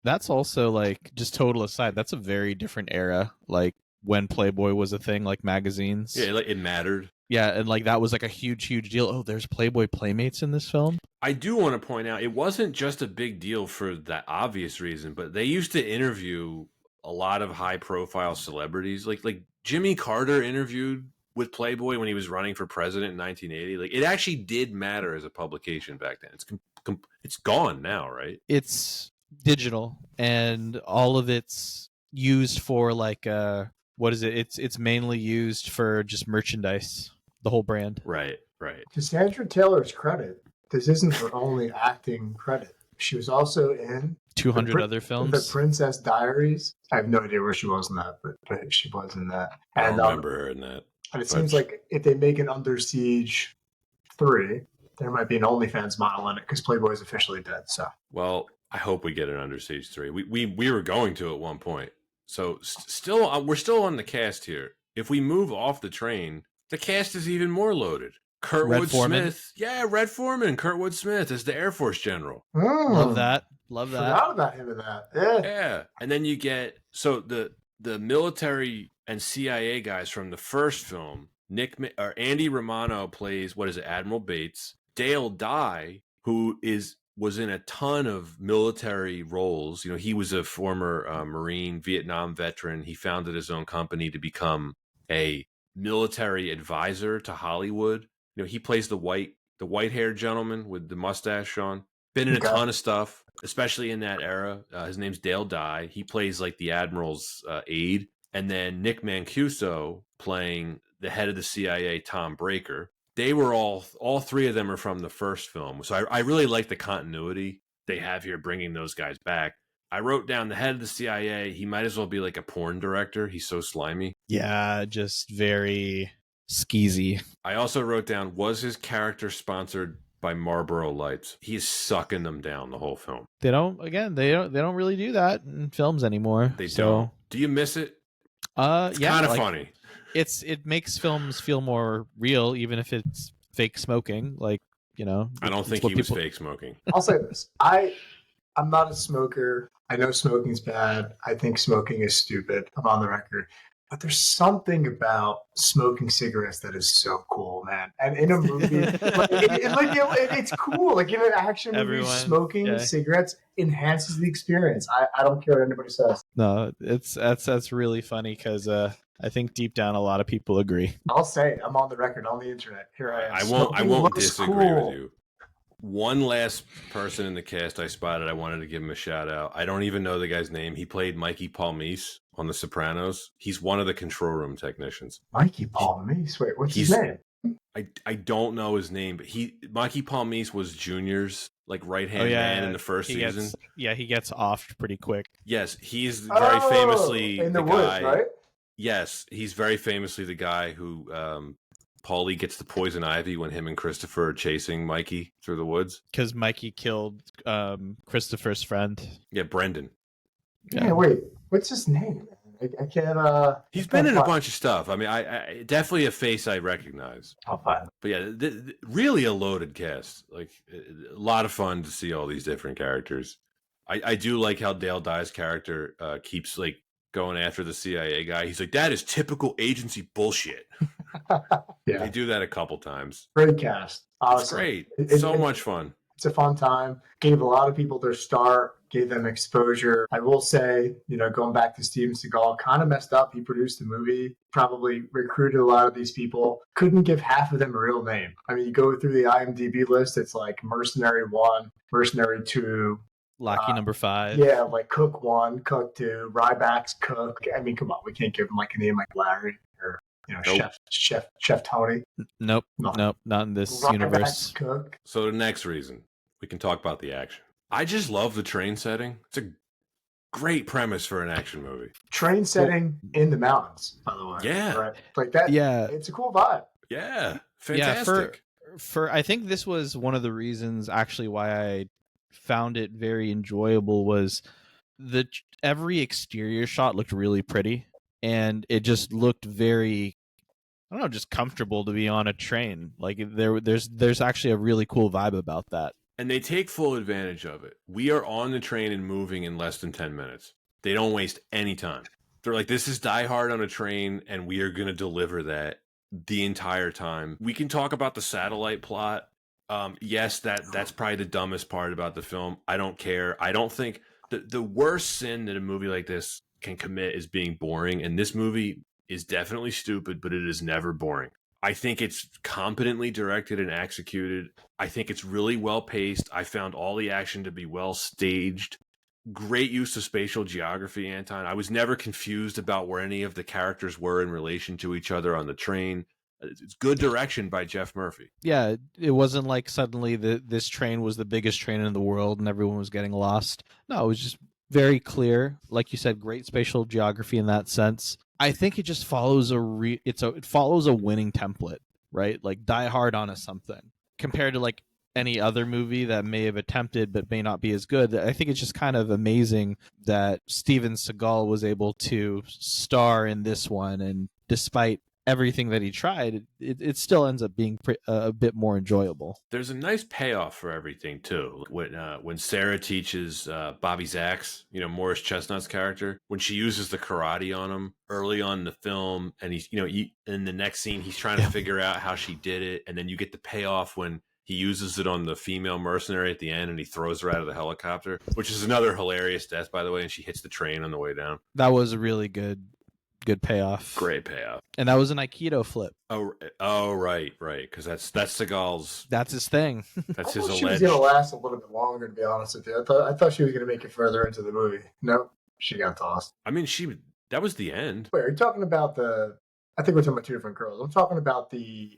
B: That's also like, just total aside, that's a very different era, like when Playboy was a thing, like magazines.
A: Yeah, like it mattered.
B: Yeah, and like that was like a huge deal. Oh, there's Playboy playmates in this film.
A: I do want to point out, it wasn't just a big deal for that obvious reason, but they used to interview a lot of high-profile celebrities. Like Jimmy Carter interviewed with Playboy when he was running for president in 1980. Like, it actually did matter as a publication back then. It's gone now, right?
B: It's digital, and all of it's used for like what is it? It's mainly used for just merchandise, the whole brand.
A: Right.
C: To Sandra Taylor's credit, this isn't her only acting credit. She was also in
B: 200 other films.
C: The Princess Diaries. I have no idea where she was in that, but she was in that.
A: I
C: And
A: don't remember her in that.
C: And it seems like if they make an Under Siege 3, there might be an OnlyFans model in it because Playboy is officially dead. So,
A: well, I hope we get an Under Siege 3. We were going to at one point. So we're still on the cast here. If we move off the train, the cast is even more loaded. Kurtwood Smith. Yeah, Red Foreman. Kurtwood Smith is the Air Force general.
B: Love that.
C: Forgot about him in that.
A: Yeah. And then you get the military and CIA guys from the first film. Andy Romano plays Admiral Bates. Dale Dye, who was in a ton of military roles. He was a former Marine, Vietnam veteran. He founded his own company to become a military advisor to Hollywood. He plays the white-haired gentleman with the mustache, Sean. Been in a ton of stuff, especially in that era. His name's Dale Dye. He plays like the admiral's aide. And then Nick Mancuso playing the head of the CIA, Tom Breaker. They were all three of them are from the first film. So I really like the continuity they have here bringing those guys back. I wrote down the head of the CIA. He might as well be like a porn director. He's so slimy.
D: Yeah, just very skeezy.
A: I also wrote down, was his character sponsored by Marlboro Lights? He's sucking them down the whole film.
D: They don't really do that in films anymore.
A: They don't. Do you miss it? It's kind of funny.
D: It makes films feel more real, even if it's fake smoking. Like, you know,
A: I don't think he was fake smoking.
C: I'll say this. I'm not a smoker. I know smoking's bad. I think smoking is stupid. I'm on the record. But there's something about smoking cigarettes that is so cool, man. And in a movie, it's cool. Like in an action movie, smoking cigarettes enhances the experience. I don't care what anybody says.
D: No, that's really funny because I think deep down a lot of people agree.
C: I'll say I'm on the record on the internet. Here I am.
A: I won't disagree with you. One last person in the cast I spotted, I wanted to give him a shout out. I don't even know the guy's name. He played Mikey Palmise on The Sopranos. He's one of the control room technicians.
C: Mikey Palmise? Wait, what's his name?
A: I don't know his name, but Mikey Palmise was Junior's like right-hand man in the first season.
D: He gets offed pretty quick.
A: Yes, he's very famously
C: in the
A: guy.
C: Woods, right?
A: Yes, he's very famously the guy who Paulie gets the poison ivy when him and Christopher are chasing Mikey through the woods.
D: Because Mikey killed Christopher's friend.
A: Yeah, Brendan.
C: Yeah, wait. What's his name? I can't...
A: He's been in a bunch of stuff. I mean, I definitely a face I recognize.
C: I'll find him.
A: But yeah, really a loaded cast. Like, a lot of fun to see all these different characters. I do like how Dale Dye's character keeps, like, going after the CIA guy. He's like, that is typical agency bullshit.
C: Yeah.
A: They do that a couple times.
C: Great cast.
A: It's great. It's so much fun.
C: It's a fun time. Gave a lot of people their start, gave them exposure. I will say, going back to Steven Seagal, kind of messed up. He produced the movie, probably recruited a lot of these people. Couldn't give half of them a real name. I mean, you go through the IMDb list, it's like Mercenary 1, Mercenary 2,
D: Lackey number 5.
C: Yeah, like Cook 1, Cook 2, Ryback's Cook. I mean, come on, we can't give him like a name like Larry or
A: Nope.
C: Chef Tony.
D: Nope, not in this
C: Ryback's
D: universe.
C: Cook.
A: So the next reason, we can talk about the action. I just love the train setting. It's a great premise for an action movie.
C: Train setting in the mountains, by the way.
A: Yeah.
C: Right? Like that.
B: Yeah.
C: It's a cool vibe.
A: Yeah, fantastic.
D: For I think this was one of the reasons actually why I found it very enjoyable was every exterior shot looked really pretty and it just looked very, I don't know, just comfortable to be on a train. Like there's actually a really cool vibe about that.
A: And they take full advantage of it. We are on the train and moving in less than 10 minutes. They don't waste any time. They're like, this is Die Hard on a train, and we are going to deliver that the entire time. We can talk about the satellite plot. Yes, that's probably the dumbest part about the film. I don't care. I don't think the worst sin that a movie like this can commit is being boring. And this movie is definitely stupid, but it is never boring. I think it's competently directed and executed. I think it's really well paced. I found all the action to be well staged. Great use of spatial geography, Anton. I was never confused about where any of the characters were in relation to each other on the train. It's good direction by Jeff Murphy.
D: Yeah, it wasn't like suddenly this train was the biggest train in the world and everyone was getting lost. No, it was just very clear. Like you said, great spatial geography in that sense. I think it just follows it follows a winning template, right? Like Die Hard on a something compared to like any other movie that may have attempted but may not be as good. I think it's just kind of amazing that Steven Seagal was able to star in this one, and despite everything that he tried, it still ends up being a bit more enjoyable.
A: There's a nice payoff for everything too. When Sarah teaches Bobby Zaks, Morris Chestnut's character, when she uses the karate on him early on in the film, and he's in the next scene he's trying to figure out how she did it, and then you get the payoff when he uses it on the female mercenary at the end and he throws her out of the helicopter, which is another hilarious death, by the way, and she hits the train on the way down.
D: That was a really good payoff.
A: Great payoff.
D: And that was an Aikido flip.
A: Oh, right. Because that's Seagal's.
D: That's his thing.
A: That's
C: I
A: his
C: thought
A: alleged.
C: she was going to last a little bit longer, to be honest with you. I thought she was going to make it further into the movie. Nope, she got tossed.
A: I mean, that was the end.
C: Wait, are you talking about I think we're talking about two different girls. I'm talking about the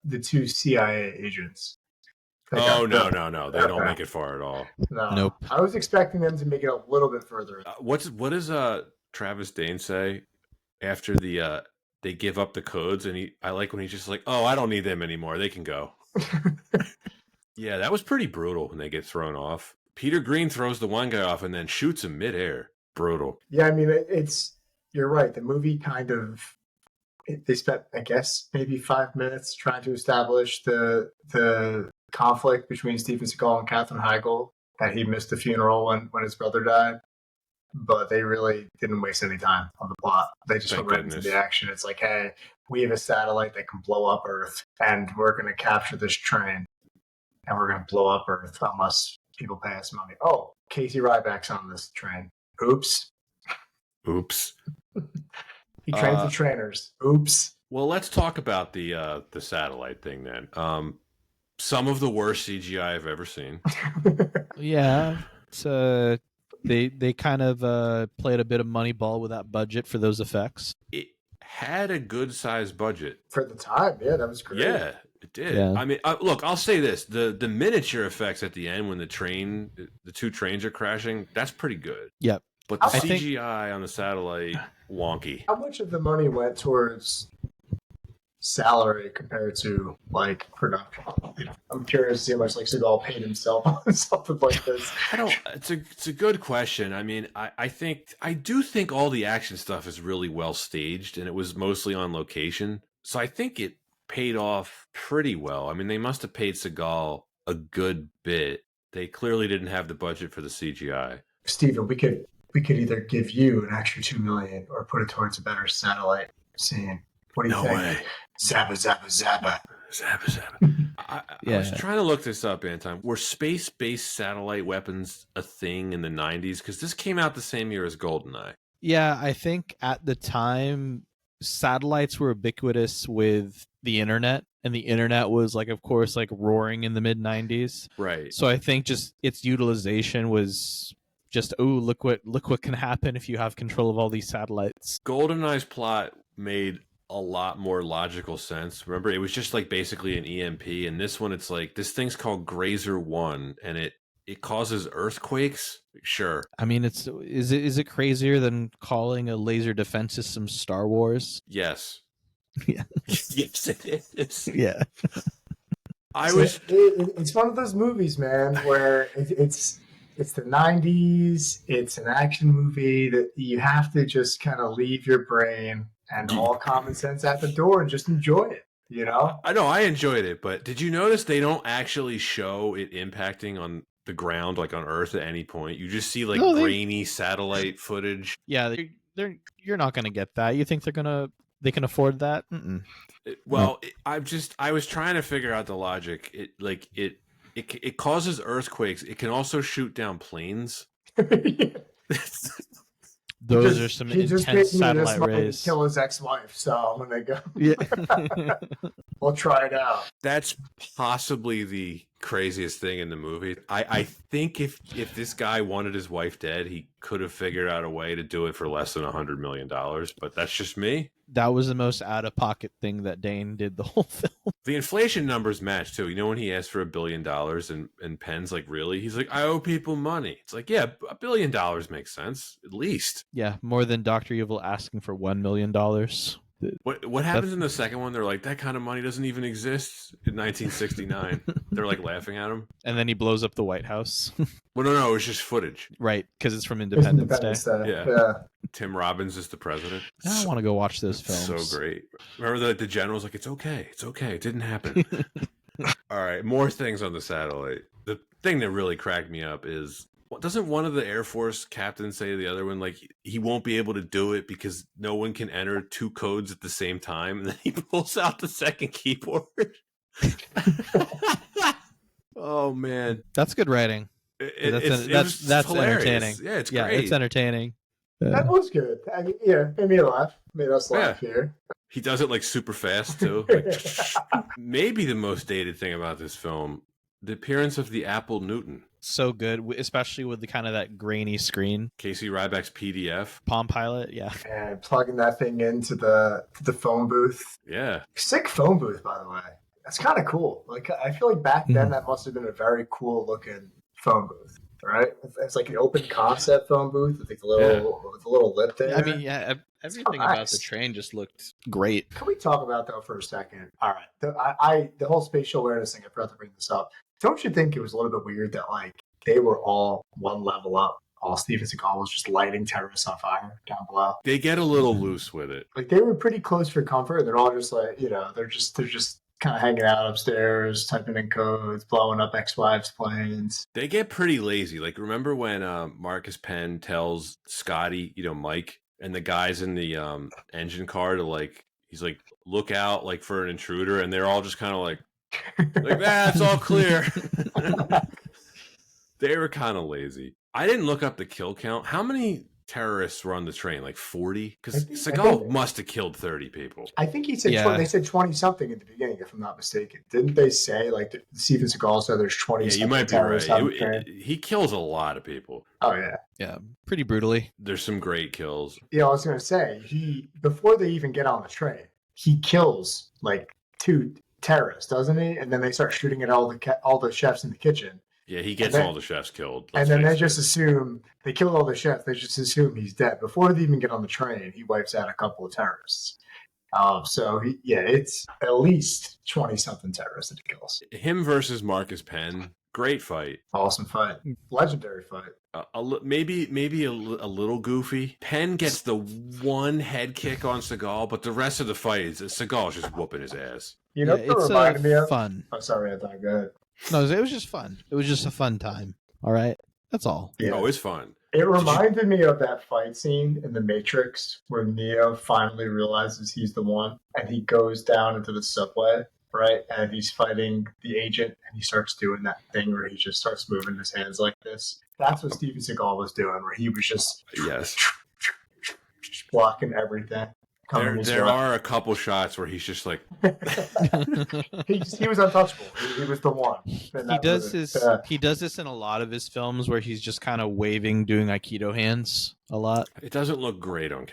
C: the two CIA agents.
A: Oh, no. They don't make it far at all.
C: No.
B: Nope.
C: I was expecting them to make it a little bit further.
A: What does Travis Dane say after they give up the codes? And I like when he's just like, oh, I don't need them anymore. They can go. Yeah, that was pretty brutal when they get thrown off. Peter Green throws the one guy off and then shoots him midair. Brutal.
C: Yeah, I mean, you're right. The movie kind of, they spent, I guess, maybe 5 minutes trying to establish the conflict between Steven Seagal and Katherine Heigl, that he missed the funeral when his brother died. But they really didn't waste any time on the plot. They just went right into the action. It's like, hey, we have a satellite that can blow up Earth, and we're going to capture this train, and we're going to blow up Earth unless people pay us money. Oh, Casey Ryback's on this train. Oops. He trains the trainers. Oops.
A: Well, let's talk about the satellite thing then. Some of the worst CGI I've ever seen.
B: Yeah, it's they kind of played a bit of Moneyball with that budget for those effects.
A: It had a good sized budget
C: for the time. Yeah, that was great.
A: Yeah, it did. Yeah. I mean, look, I'll say this: the miniature effects at the end when the two trains are crashing, that's pretty good.
B: Yep.
A: But the CGI on the satellite, wonky.
C: How much of the money went towards salary compared to like production? I'm curious to see how much like Seagal paid himself on something like this.
A: It's a good question. I mean, I do think all the action stuff is really well staged, and it was mostly on location. So I think it paid off pretty well. I mean, they must have paid Seagal a good bit. They clearly didn't have the budget for the CGI.
C: Steven, we could either give you an extra $2 million or put it towards a better satellite scene. What do you think? No way. Zabba, zabba, zabba.
A: Zabba, zabba. I was trying to look this up, Anton. Were space-based satellite weapons a thing in the 90s? Because this came out the same year as GoldenEye.
B: Yeah, I think at the time, satellites were ubiquitous with the internet. And the internet was, like, of course, like roaring in the mid-90s.
A: Right.
B: So I think just its utilization was just, look what can happen if you have control of all these satellites.
A: GoldenEye's plot made a lot more logical sense. Remember, it was just like basically an EMP, and this one, it's like this thing's called Grazer 1, and it causes earthquakes. Sure.
B: I mean, is it crazier than calling a laser defense system Star Wars?
A: Yes.
B: Yeah.
A: Yes, it is.
B: Yeah.
C: It's one of those movies, man, where it's the 90s. It's an action movie that you have to just kind of leave your brain and all common sense at the door and just enjoy it, you know?
A: I know, I enjoyed it, but did you notice they don't actually show it impacting on the ground, like on Earth at any point? You just see like grainy satellite footage.
B: Yeah, you're not going to get that. You think they can afford that? Mm-mm.
A: Well, I was trying to figure out the logic. It causes earthquakes. It can also shoot down planes.
B: Those are some intense satellite rays.
C: Kill his ex-wife, so when they go,
B: yeah,
C: we'll try it out.
A: That's possibly the craziest thing in the movie. I think if this guy wanted his wife dead, he could have figured out a way to do it for less than $100 million. But that's just me.
B: That was the most out-of-pocket thing that Dane did the whole film.
A: The inflation numbers match, too. You know when he asked for $1 billion and Penn's like, really? He's like, I owe people money. It's like, yeah, $1 billion makes sense, at least.
B: Yeah, more than Dr. Evil asking for $1 million.
A: What happens in the second one? They're like, that kind of money doesn't even exist in 1969. They're like laughing at him.
B: And then he blows up the White House.
A: Well, no, it's just footage.
B: Right, because it's from Independence Day.
A: Yeah. Tim Robbins is the president.
B: I want to go watch those films.
A: So great. Remember the general's like, it's okay. It didn't happen. All right, more things on the satellite. The thing that really cracked me up is, doesn't one of the Air Force captains say to the other one, like, he won't be able to do it because no one can enter two codes at the same time? And then he pulls out the second keyboard. Oh, man.
B: That's good writing. That's entertaining.
A: Yeah, it's great.
B: It's entertaining.
C: That was good. I mean, made me laugh. Made us laugh here.
A: He does it like super fast too. Like, maybe the most dated thing about this film, the appearance of the Apple Newton.
B: So good, especially with the kind of that grainy screen.
A: Casey Ryback's PDF.
B: Palm Pilot, yeah.
C: And plugging that thing into the phone booth.
A: Yeah.
C: Sick phone booth, by the way. That's kind of cool. Like, I feel like back then that must have been a very cool looking phone booth, right? It's like an open concept phone booth with like a little lip there.
D: I mean, yeah, everything about the train just looked great.
C: Can we talk about that for a second? All right, the whole spatial awareness thing. I forgot to bring this up. Don't you think it was a little bit weird that like they were all one level up? All Steven Seagal was just lighting terrorists on fire down below.
A: They get a little loose with it.
C: Like they were pretty close for comfort. They're all just like, they're just kind of hanging out upstairs, typing in codes, blowing up ex-wives' planes.
A: They get pretty lazy. Like, remember when Marcus Penn tells Scotty, Mike, and the guys in the engine car to like, he's like, look out like for an intruder, and they're all just kind of like it's all clear. They were kind of lazy. I didn't look up the kill count. How many terrorists were on the train? Like 40? Because Seagal must have killed 30 people.
C: I think he said they said 20 something at the beginning, if I'm not mistaken. Didn't they say like Steven Seagal said there's 20?
A: Yeah, you might be right. He kills a lot of people.
C: Oh yeah,
D: yeah, pretty brutally.
A: There's some great kills.
C: Yeah, I was gonna say before they even get on the train, he kills like 2 terrorists, doesn't he? And then they start shooting at all the chefs in the kitchen.
A: Yeah, he gets all the chefs killed.
C: And then they just assume they killed all the chefs. They just assume he's dead. Before they even get on the train, he wipes out a couple of terrorists. So it's at least 20-something terrorists that he kills.
A: Him versus Marcus Penn, great fight.
C: Awesome fight. Legendary fight.
A: Maybe a little goofy. Penn gets the one head kick on Seagal, but the rest of the fight is Seagal's just whooping his ass.
C: It's reminded me of
D: fun.
C: Oh, sorry, I thought. Go ahead.
D: No, it was just fun. It was just a fun time. All right, that's all.
C: Yeah.
A: Oh, it's fun.
C: It reminded me of that fight scene in The Matrix where Neo finally realizes he's the one, and he goes down into the subway, right? And he's fighting the agent, and he starts doing that thing where he just starts moving his hands like this. That's what Steven Seagal was doing, where he was just blocking everything.
A: There are a couple shots where he's just like
C: he was untouchable. He was the one.
D: He does this in a lot of his films where he's just kind of waving, doing Aikido hands a lot.
A: It doesn't look great on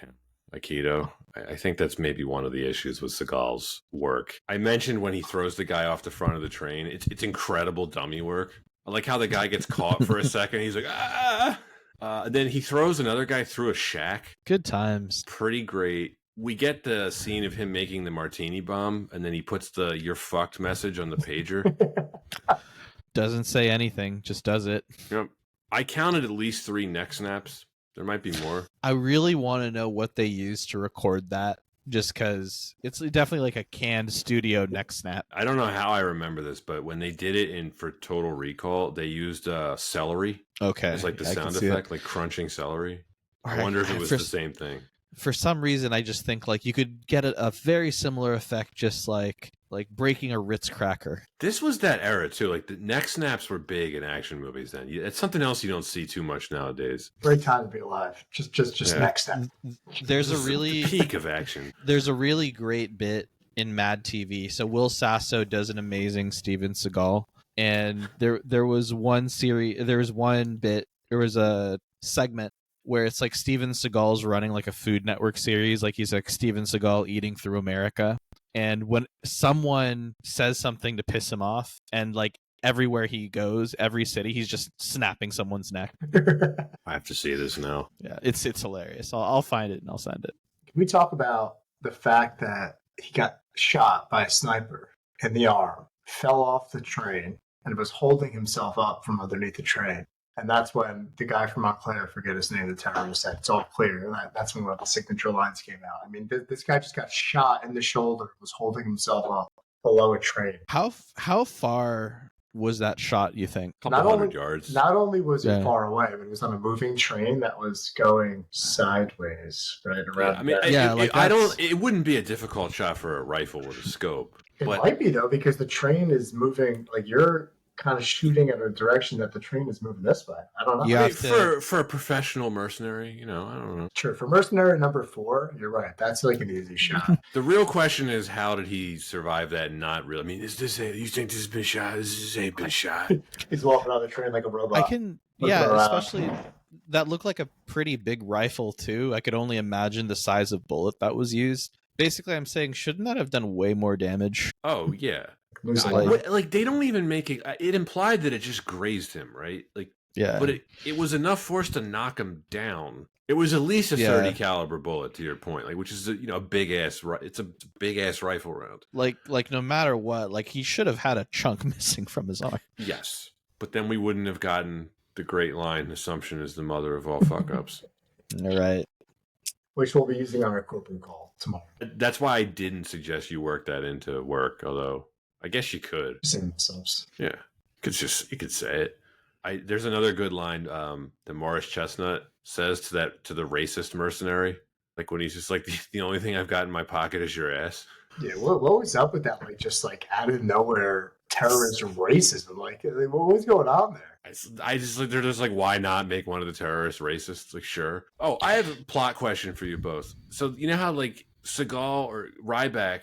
A: Aikido. I think that's maybe one of the issues with Seagal's work. I mentioned when he throws the guy off the front of the train. It's incredible dummy work. I like how the guy gets caught for a second. He's like, ah! And then he throws another guy through a shack.
D: Good times.
A: Pretty great. We get the scene of him making the martini bomb, and then he puts the "you're fucked" message on the pager.
D: Doesn't say anything, just does it.
A: Yep. I counted at least 3 neck snaps. There might be more.
D: I really want to know what they used to record that, just because it's definitely like a canned studio neck snap.
A: I don't know how I remember this, but when they did it for Total Recall, they used celery.
D: Okay.
A: It's like the sound effect, like crunching celery. I wonder if it was the same thing.
D: For some reason, I just think like you could get a very similar effect, just like breaking a Ritz cracker.
A: This was that era too. Like the neck snaps were big in action movies then. It's something else you don't see too much nowadays.
C: Great time to be alive. Just neck snap.
D: There's a really
A: the peak of action.
D: There's a really great bit in Mad TV. So Will Sasso does an amazing Steven Seagal, and there was one a segment where it's like Steven Seagal's running like a Food Network series, like he's like Steven Seagal eating through America. And when someone says something to piss him off, and like everywhere he goes, every city, he's just snapping someone's neck.
A: I have to see this now.
D: Yeah, it's hilarious. I'll find it and I'll send it.
C: Can we talk about the fact that he got shot by a sniper in the arm, fell off the train, and was holding himself up from underneath the train? And that's when the guy from Montclair, I forget his name, the terrorist, said, "It's all clear." And that's when one of the signature lines came out. I mean, this guy just got shot in the shoulder, was holding himself up below a train.
D: How far was that shot, you think?
A: A couple hundred yards.
C: Not only was it far away, but it was on a moving train that was going sideways, right around.
A: Yeah, I mean, it wouldn't be a difficult shot for a rifle with a scope.
C: It might be, though, because the train is moving, like you're kind of shooting in a direction that the train is moving this way. I don't know.
A: Yeah, for a professional mercenary, I don't know.
C: Sure, for mercenary number 4, you're right. That's like an easy shot.
A: The real question is, how did he survive that? Not really. I mean, you think this has been shot? This ain't been shot.
C: He's walking on the train like a robot.
D: Especially that looked like a pretty big rifle too. I could only imagine the size of bullet that was used. Basically, I'm saying, shouldn't that have done way more damage?
A: Oh yeah.
C: Lose a
B: Like-
C: leg.
A: Like they don't even make it. It implied that it just grazed him, right? Like,
B: Yeah.
A: but it was enough force to knock him down. It was at least a 30 caliber bullet, to your point, like, which is a big ass. It's a big ass rifle round.
B: like no matter what, like he should have had a chunk missing from his arm.
A: Yes, but then we wouldn't have gotten the great line: "Assumption is the mother of all fuck ups."
B: All right.
C: Which we'll be using on our corporate call tomorrow.
A: That's why I didn't suggest you work that into work. Although I guess you could.
C: Same subs.
A: Yeah, you could say it. There's another good line that Morris Chestnut says to the racist mercenary, like when he's just like, the only thing I've got in my pocket is your ass.
C: Yeah, what was up with that? Like, just like out of nowhere, terrorism, racism. Like, what was going on there?
A: I just like, they're just like, why not make one of the terrorists racist? Like, sure. Oh, I have a plot question for you both. So you know how like Seagal or Ryback,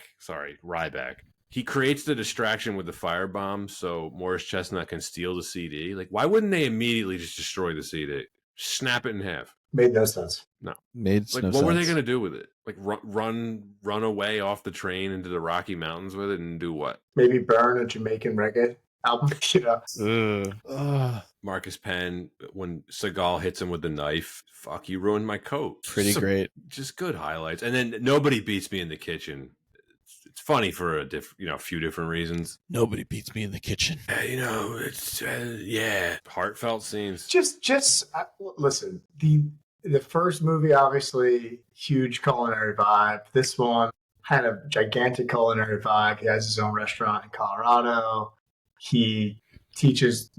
A: he creates the distraction with the firebomb so Morris Chestnut can steal the CD. Like, why wouldn't they immediately just destroy the CD? Snap it in half.
C: Made no sense.
A: No.
B: Made
A: Like,
B: no
A: what
B: sense.
A: were they going to do with it? Like, run away off the train into the Rocky Mountains with it and do what?
C: Maybe burn a Jamaican reggae album.
A: Marcus Penn, when Seagal hits him with the knife, fuck, you ruined my coat.
B: Pretty great.
A: Just good highlights. And then Nobody Beats Me in the Kitchen. It's funny for a few different reasons.
B: Nobody beats me in the kitchen.
A: It's heartfelt scenes.
C: Listen. The first movie, obviously, huge culinary vibe. This one had a gigantic culinary vibe. He has his own restaurant in Colorado. He teaches,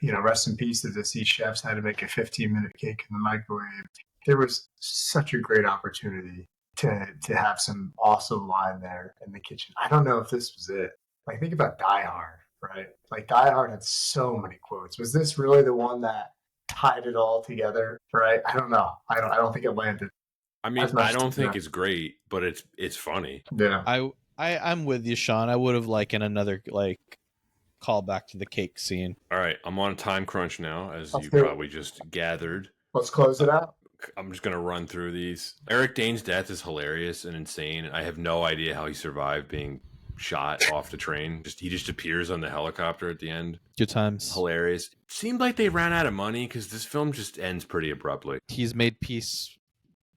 C: rest in peace to deceased chefs how to make a 15-minute cake in the microwave. There was such a great opportunity to have some awesome line there in the kitchen. I don't know if this was it. Like, think about Die Hard, right? Like, Die Hard had so many quotes. Was this really the one that tied it all together? Right? I don't know. I don't think it landed.
A: I mean, I don't think it's great, but it's funny.
C: Yeah.
B: I'm with you, Sean. I would have like in another call back to the cake scene.
A: All right, I'm on a time crunch now, as you probably just gathered.
C: Let's close it out.
A: I'm just going to run through these. Eric Dane's death is hilarious and insane. I have no idea how he survived being shot off the train. He just appears on the helicopter at the end.
B: Good times.
A: Hilarious. Seemed like they ran out of money because this film just ends pretty abruptly.
B: He's made peace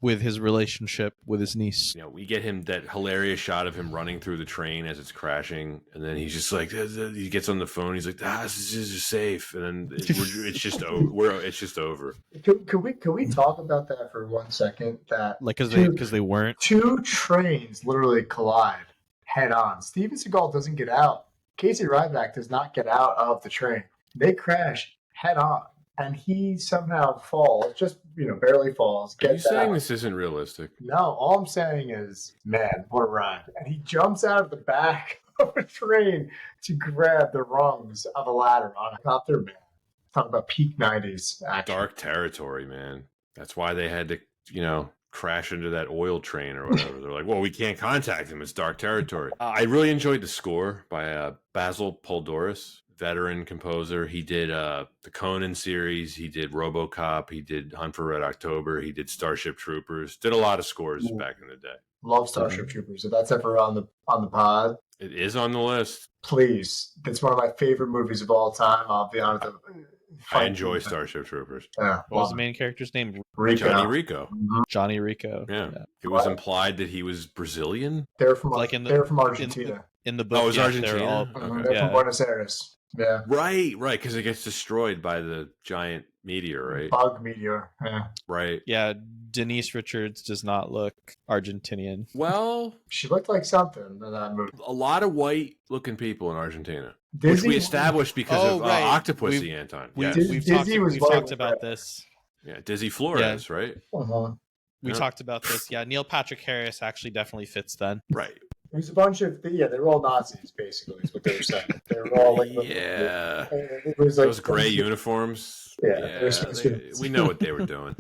B: with his relationship with his niece.
A: We get him that hilarious shot of him running through the train as it's crashing, and then he's just like, he gets on the phone, he's like, this is safe, and then it's just over. It's just over.
C: Can we talk about that for 1 second? That
B: Like because they weren't.
C: Two trains literally collide head on. Steven Seagal doesn't get out. Casey Ryback does not get out of the train. They crash head on. And he somehow falls, just barely falls.
A: Are you saying this isn't realistic?
C: No, all I'm saying is, man, what a ride! And he jumps out of the back of a train to grab the rungs of a ladder on a helicopter. Man, talk about peak '90s action.
A: Dark territory, man. That's why they had to, crash into that oil train or whatever. They're like, well, we can't contact him. It's dark territory. I really enjoyed the score by Basil Poldoris. Veteran composer. He did the Conan series. He did RoboCop. He did Hunt for Red October. He did Starship Troopers. Did a lot of scores back in the day.
C: Love Starship Troopers. If that's ever on the pod,
A: it is on the list.
C: Please, it's one of my favorite movies of all time. I'll be honest.
A: I enjoy Starship Troopers.
B: What was the main character's name?
C: Rico.
A: Johnny Rico.
C: Mm-hmm.
B: Johnny Rico.
A: Yeah. It was implied that he was Brazilian.
C: They're from Argentina.
B: In the book,
A: it was Argentina.
B: They're all,
C: They're from Buenos Aires. Yeah.
A: Right, because it gets destroyed by the giant meteor, right?
C: Bug meteor. Yeah.
A: Right.
B: Yeah, Denise Richards does not look Argentinian.
A: Well,
C: she looked like something in that movie.
A: A lot of white-looking people in Argentina, which we established because of Octopussy, Anton.
B: We've talked about this.
A: Yeah, Dizzy Flores, right?
C: Uh-huh.
B: We talked about this. Yeah, Neil Patrick Harris actually definitely fits then.
A: Right.
C: It was a bunch of they were all Nazis basically is what they were saying. They were all like
A: it was like those gray uniforms.
C: Yeah,
A: we know what they were doing.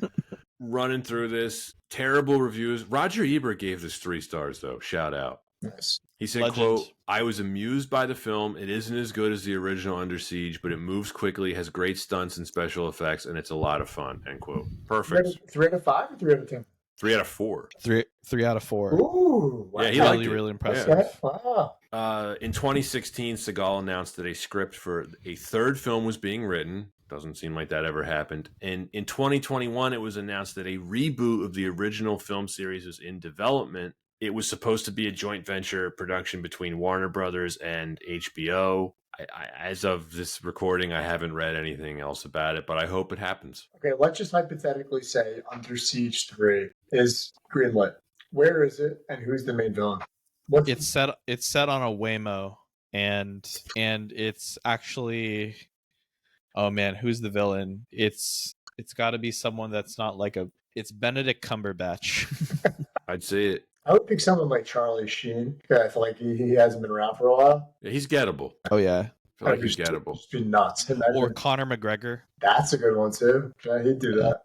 A: Running through this, terrible reviews. Roger Ebert gave this 3 stars though. Shout out.
C: Yes.
A: He said, quote, I was amused by the film. It isn't as good as the original Under Siege, but it moves quickly, has great stunts and special effects, and it's a lot of fun, end quote. Perfect.
C: 3 out of 5 or 3 out of 10?
A: 3 out of 4.
D: Three out of 4.
C: Ooh, wow.
A: Yeah, he liked
D: Really,
A: it.
D: really impressive.
C: Okay, wow.
A: In 2016, Seagal announced that a script for a third film was being written. Doesn't seem like that ever happened. And in 2021, it was announced that a reboot of the original film series was in development. It was supposed to be a joint venture production between Warner Brothers and HBO. As of this recording, I haven't read anything else about it, but I hope it happens.
C: Okay, let's just hypothetically say Under Siege 3 is greenlit. Where is it, and who's the main villain?
D: It's set on a Waymo, and it's actually, oh man, who's the villain? It's got to be someone that's not like it's Benedict Cumberbatch.
A: I'd say it.
C: I would pick someone like Charlie Sheen. I feel like he hasn't been around for a while.
A: Yeah, he's gettable.
D: Oh yeah.
A: I feel like he's gettable.
C: Just be nuts. Imagine.
D: Or Conor McGregor.
C: That's a good one too. Yeah, he'd do that.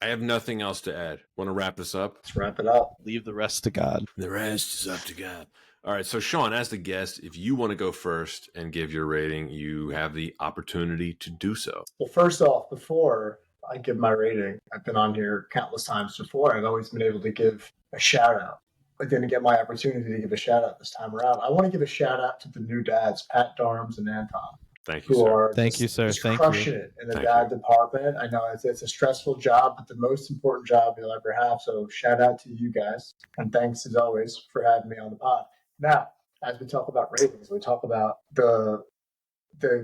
A: I have nothing else to add. Want to wrap this up?
C: Let's wrap it up.
D: Leave the rest to God.
A: The rest is up to God. All right, so Sean, as the guest, if you want to go first and give your rating, you have the opportunity to do so.
C: Well, first off, before I give my rating, I've been on here countless times before. I've always been able to give a shout out. I didn't get my opportunity to give a shout out this time around. I want to give a shout out to the new dads, Pat Darms and Anton.
A: Thank you,
C: Who
A: sir.
C: are
D: Thank
C: just,
D: you, sir.
C: just
D: Thank
C: crushing
D: you.
C: it in the
A: Thank
C: dad department. I know it's a stressful job, but the most important job you'll ever have. So shout out to you guys. And thanks as always for having me on the pod. Now, as we talk about ratings, we talk about the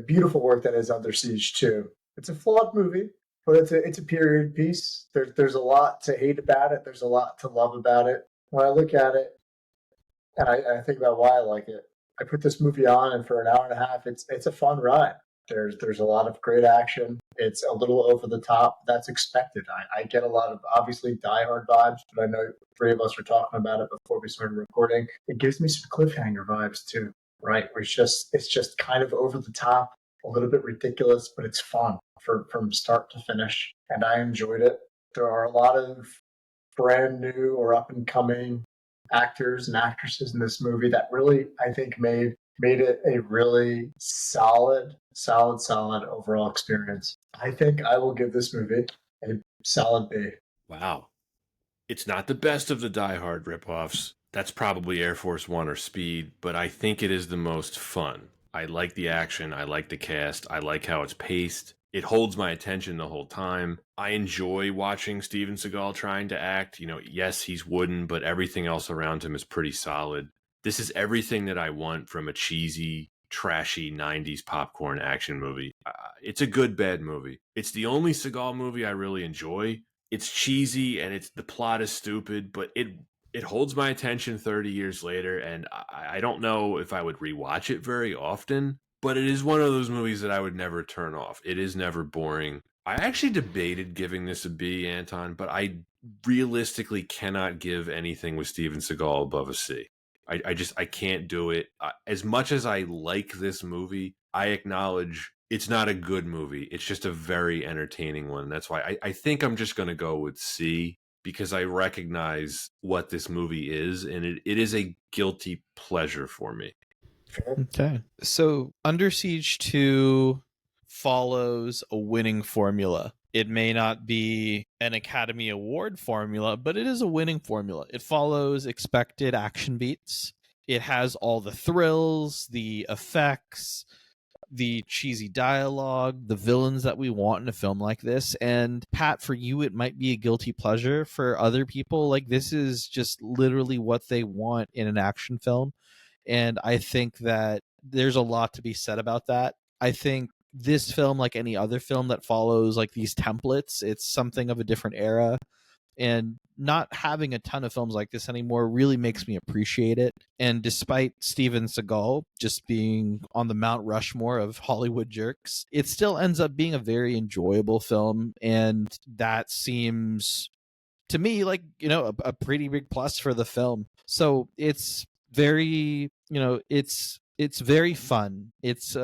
C: beautiful work that is Under Siege 2. It's a flawed movie, but it's a period piece. There's a lot to hate about it. There's a lot to love about it. When I look at it and I think about why I like it, I put this movie on, and for an hour and a half, it's a fun ride. There's a lot of great action. It's a little over the top. That's expected. I get a lot of obviously Die Hard vibes, but I know three of us were talking about it before we started recording. It gives me some cliffhanger vibes too, right? Where it's just kind of over the top, a little bit ridiculous, but it's fun from start to finish, and I enjoyed it. There are a lot of brand new or up and coming actors and actresses in this movie that really, I think, made it a really solid overall experience. I think I will give this movie a solid B.
A: Wow. It's not the best of the Die Hard ripoffs. That's probably Air Force One or Speed, but I think it is the most fun. I like the action. I like the cast. I like how it's paced. It holds my attention the whole time. I enjoy watching Steven Seagal trying to act. Yes, he's wooden, but everything else around him is pretty solid. This is everything that I want from a cheesy, trashy 90s popcorn action movie. It's a good, bad movie. It's the only Seagal movie I really enjoy. It's cheesy and the plot is stupid, but it holds my attention 30 years later, and I don't know if I would rewatch it very often. But it is one of those movies that I would never turn off. It is never boring. I actually debated giving this a B, Anton, but I realistically cannot give anything with Steven Seagal above a C. I can't do it. As much as I like this movie, I acknowledge it's not a good movie. It's just a very entertaining one. That's why I think I'm just going to go with C, because I recognize what this movie is, and it is a guilty pleasure for me.
D: Okay. So Under Siege 2 follows a winning formula. It may not be an Academy Award formula, but it is a winning formula. It follows expected action beats. It has all the thrills, the effects, the cheesy dialogue, the villains that we want in a film like this. And Pat, for you, it might be a guilty pleasure. For other people, like, this is just literally what they want in an action film. And I think that there's a lot to be said about that. I think this film, like any other film that follows like these templates, it's something of a different era. And not having a ton of films like this anymore really makes me appreciate it. And despite Steven Seagal just being on the Mount Rushmore of Hollywood jerks, it still ends up being a very enjoyable film. And that seems, to me, like, a pretty big plus for the film. So it's very, it's very fun. It's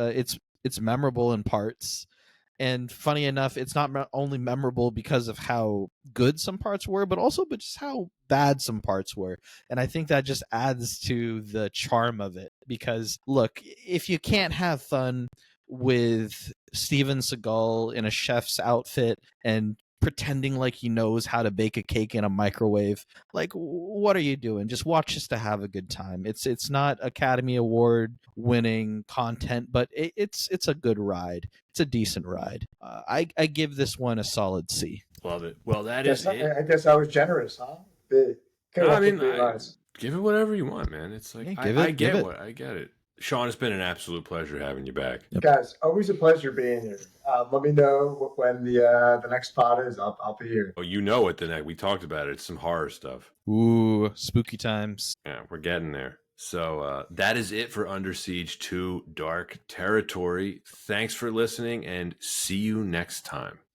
D: memorable in parts. And funny enough, it's not only memorable because of how good some parts were, but just how bad some parts were. And I think that just adds to the charm of it. Because, look, if you can't have fun with Steven Seagal in a chef's outfit and
B: pretending like he knows how to bake a cake in a microwave. Like, what are you doing? Just watch this to have a good time. It's not Academy Award winning content, but it's a good ride. It's a decent ride. I give this one a solid C.
A: Love it. Well, that is it.
C: I guess I was generous, huh?
A: Give it whatever you want, man. It's like
B: Yeah,
A: I get it. Sean, it's been an absolute pleasure having you back.
B: Yep.
C: Guys, always a pleasure being here. Let me know when the next pod is. I'll be here.
A: Oh, you know what the next we talked about it. It's some horror stuff.
B: Ooh, spooky times.
A: Yeah, we're getting there. So that is it for Under Siege 2 Dark Territory. Thanks for listening and see you next time.